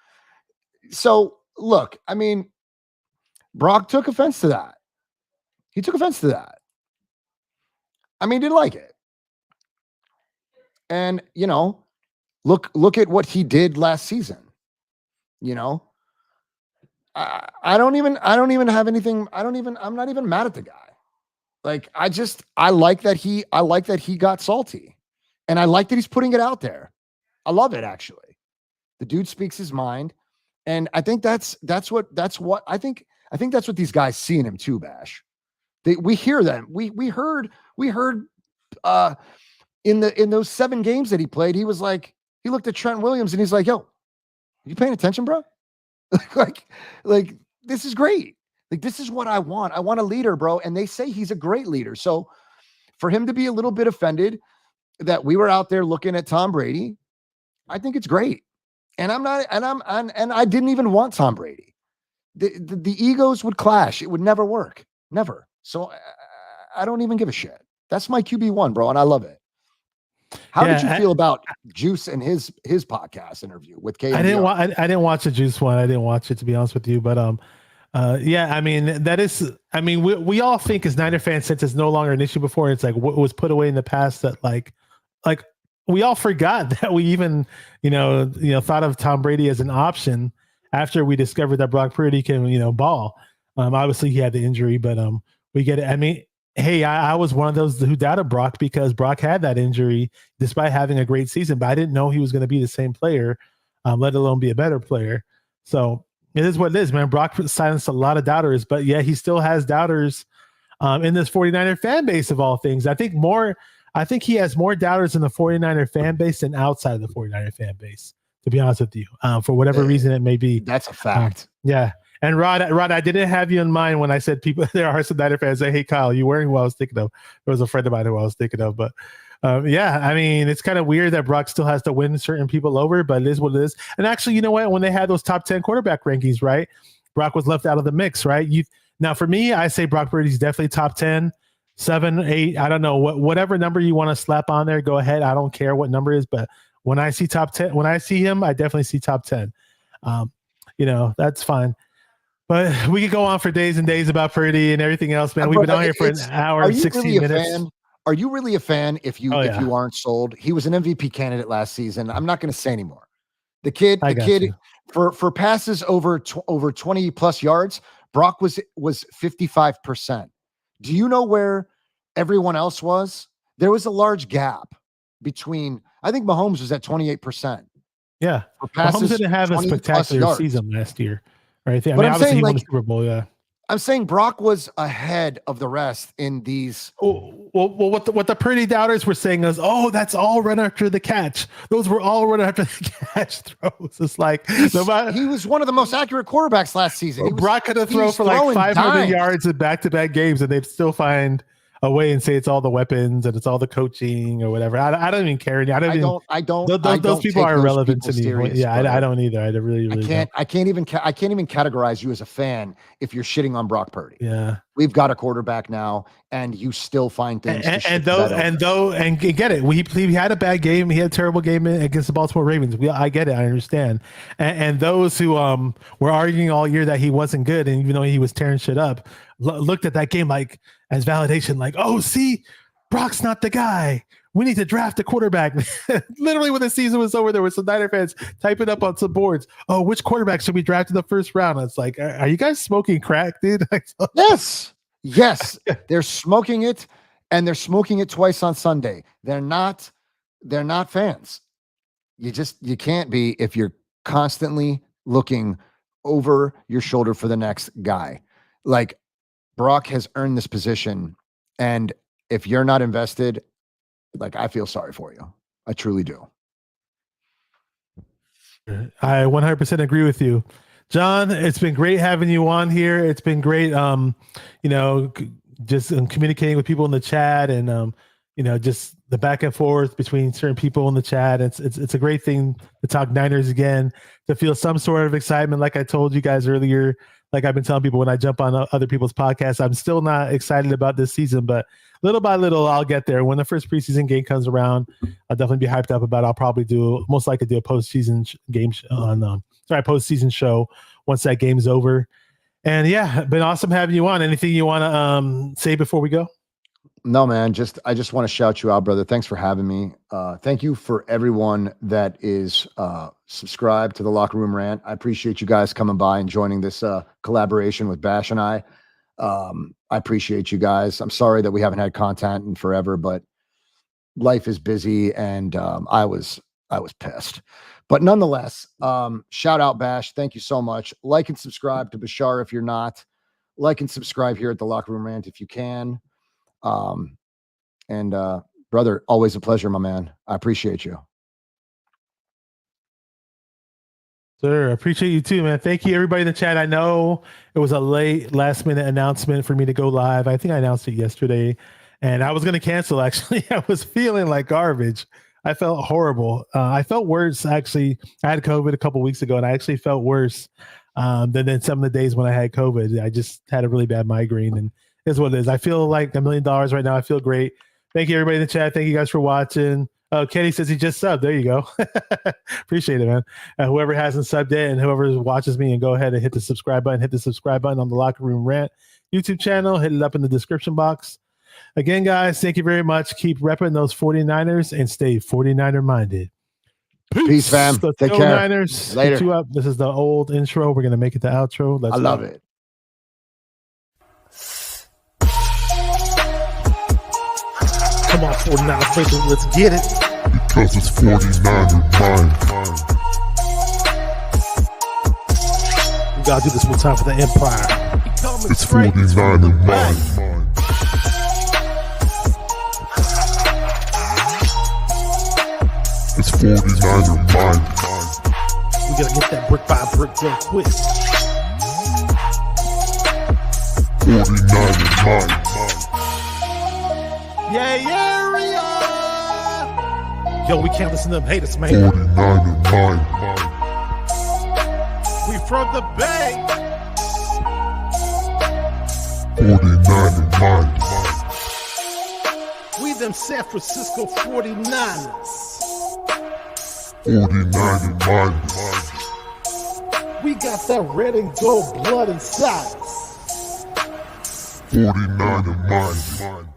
So look, I mean, Brock took offense to that. He took offense to that. I mean, didn't like it. And, look at what he did last season. I don't even have anything. I'm not even mad at the guy. Like, I like that he got salty. And I like that he's putting it out there. I love it, actually. The dude speaks his mind. And I think that's what I think that's what these guys see in him too, Bash. We hear them. We heard in those 7 games that he played, he was like, he looked at Trent Williams and he's like, yo, you paying attention, bro? like this is great. Like, this is what I want. I want a leader, bro. And they say he's a great leader. So for him to be a little bit offended that we were out there looking at Tom Brady, I think it's great. And I didn't even want Tom Brady. The egos would clash. It would never work. Never. So I don't even give a shit. That's my QB1, bro. And I love it. How did you feel about Juice and his podcast interview with KMDR? I didn't watch the Juice one. I didn't watch it, to be honest with you. But yeah, I mean, we all think as Niner fans, since it's no longer an issue before, it's like what was put away in the past, that like we all forgot that we even, thought of Tom Brady as an option after we discovered that Brock Purdy can, ball. Obviously he had the injury, but we get it. I mean, hey, I was one of those who doubted Brock because Brock had that injury despite having a great season, but I didn't know he was going to be the same player, let alone be a better player. So it is what it is, man. Brock silenced a lot of doubters, but yeah, he still has doubters in this 49er fan base of all things. I think he has more doubters in the 49er fan base than outside of the 49er fan base, to be honest with you, for whatever reason it may be. That's a fact. Yeah. And Rod, I didn't have you in mind when I said there are some Niner fans say, hey, Kyle, you wearing what I was thinking of. There was a friend of mine who I was thinking of. But yeah, I mean, it's kind of weird that Brock still has to win certain people over, but it is what it is. And actually, you know what? When they had those top 10 quarterback rankings, right, Brock was left out of the mix, right? Now, for me, I say Brock Purdy's definitely top 10, 7, 8. I don't know. Whatever number you want to slap on there, go ahead. I don't care what number it is. But when I see top 10, when I see him, I definitely see top 10. That's fine. But we could go on for days and days about Purdy and everything else, man. We've been on here for an hour and 16 minutes. Are you really a fan if you aren't sold? He was an MVP candidate last season. I'm not going to say anymore. The kid for passes over 20 plus yards, Brock was 55%. Do you know where everyone else was? There was a large gap between, I think Mahomes was at 28%. Yeah. Mahomes didn't have a spectacular season last year. Right. I mean, obviously he won the Super Bowl. Yeah. I'm saying Brock was ahead of the rest in these. Well, what the Purdy doubters were saying is, that's all run after the catch. Those were all run after the catch throws. It's like he was one of the most accurate quarterbets last season. Brock could have thrown for like 500 yards in back-to-back games, and they'd still find a way and say it's all the weapons and it's all the coaching or whatever. I don't even care. Those people are irrelevant to me. Yeah, I don't either. I can't even categorize you as a fan if you're shitting on Brock Purdy. Yeah, we've got a quarterback now, and you still find things. And get it. He had a bad game. He had a terrible game against the Baltimore Ravens. I get it. I understand. And those who were arguing all year that he wasn't good, and even though he was tearing shit up, looked at that game like as validation, like, oh, see, Brock's not the guy. We need to draft a quarterback. Literally, when the season was over, there were some Niner fans typing up on some boards, oh, which quarterback should we draft in the first round? It's like, are you guys smoking crack, dude? Yes. They're smoking it, and they're smoking it twice on Sunday. They're not fans. You can't be if you're constantly looking over your shoulder for the next guy. Like, Brock has earned this position, and if you're not invested, like, I feel sorry for you. I truly do. I 100% agree with you, John. It's been great having you on here. It's been great, just communicating with people in the chat, and just the back and forth between certain people in the chat. It's a great thing to talk Niners again, to feel some sort of excitement. Like I told you guys earlier, like I've been telling people when I jump on other people's podcasts, I'm still not excited about this season, but little by little, I'll get there. When the first preseason game comes around, I'll definitely be hyped up about it. I'll probably most likely do a postseason postseason show once that game's over. And yeah, been awesome having you on. Anything you want to say before we go? No, man. I just want to shout you out, brother. Thanks for having me. Thank you for everyone that is subscribed to the Locker Room Rant. I appreciate you guys coming by and joining this collaboration with Bash and I. I appreciate you guys. I'm sorry that we haven't had content in forever, but life is busy, and I was pissed. But nonetheless, shout out Bash. Thank you so much. Like and subscribe to Bashar if you're not. Like and subscribe here at the Locker Room Rant if you can. And brother, always a pleasure, my man. I appreciate you. Sir, I appreciate you too, man. Thank you, everybody in the chat. I know it was a last minute announcement for me to go live. I think I announced it yesterday, and I was going to cancel. Actually, I was feeling like garbage. I felt horrible. I felt worse. Actually, I had COVID a couple weeks ago, and I actually felt worse than some of the days when I had COVID. I just had a really bad migraine, and it's what it is. I feel like $1 million right now. I feel great. Thank you, everybody in the chat. Thank you guys for watching. Oh, Kenny says he just subbed. There you go. Appreciate it, man. Whoever hasn't subbed yet and whoever watches me, and go ahead and hit the subscribe button. Hit the subscribe button on the Locker Room Rant YouTube channel. Hit it up in the description box. Again, guys, thank you very much. Keep repping those 49ers and stay 49er minded. Peace, fam. Let's Take go, care. Niners. Later. Hit you up. This is the old intro. We're going to make it the outro. I love it. Come on, 49er Fingers. Let's get it. Because it's 49er mind. We got to do this one time for the Empire. It's 49er mind. It's 49er mind. We got to get that brick by brick real quick. 49er mind. Yeah. Yo, we can't listen to them haters, man. 49er mind. We from the Bay. 49er mind. We them San Francisco 49ers. 49er mind. We got that red and gold blood inside us. 49er mind.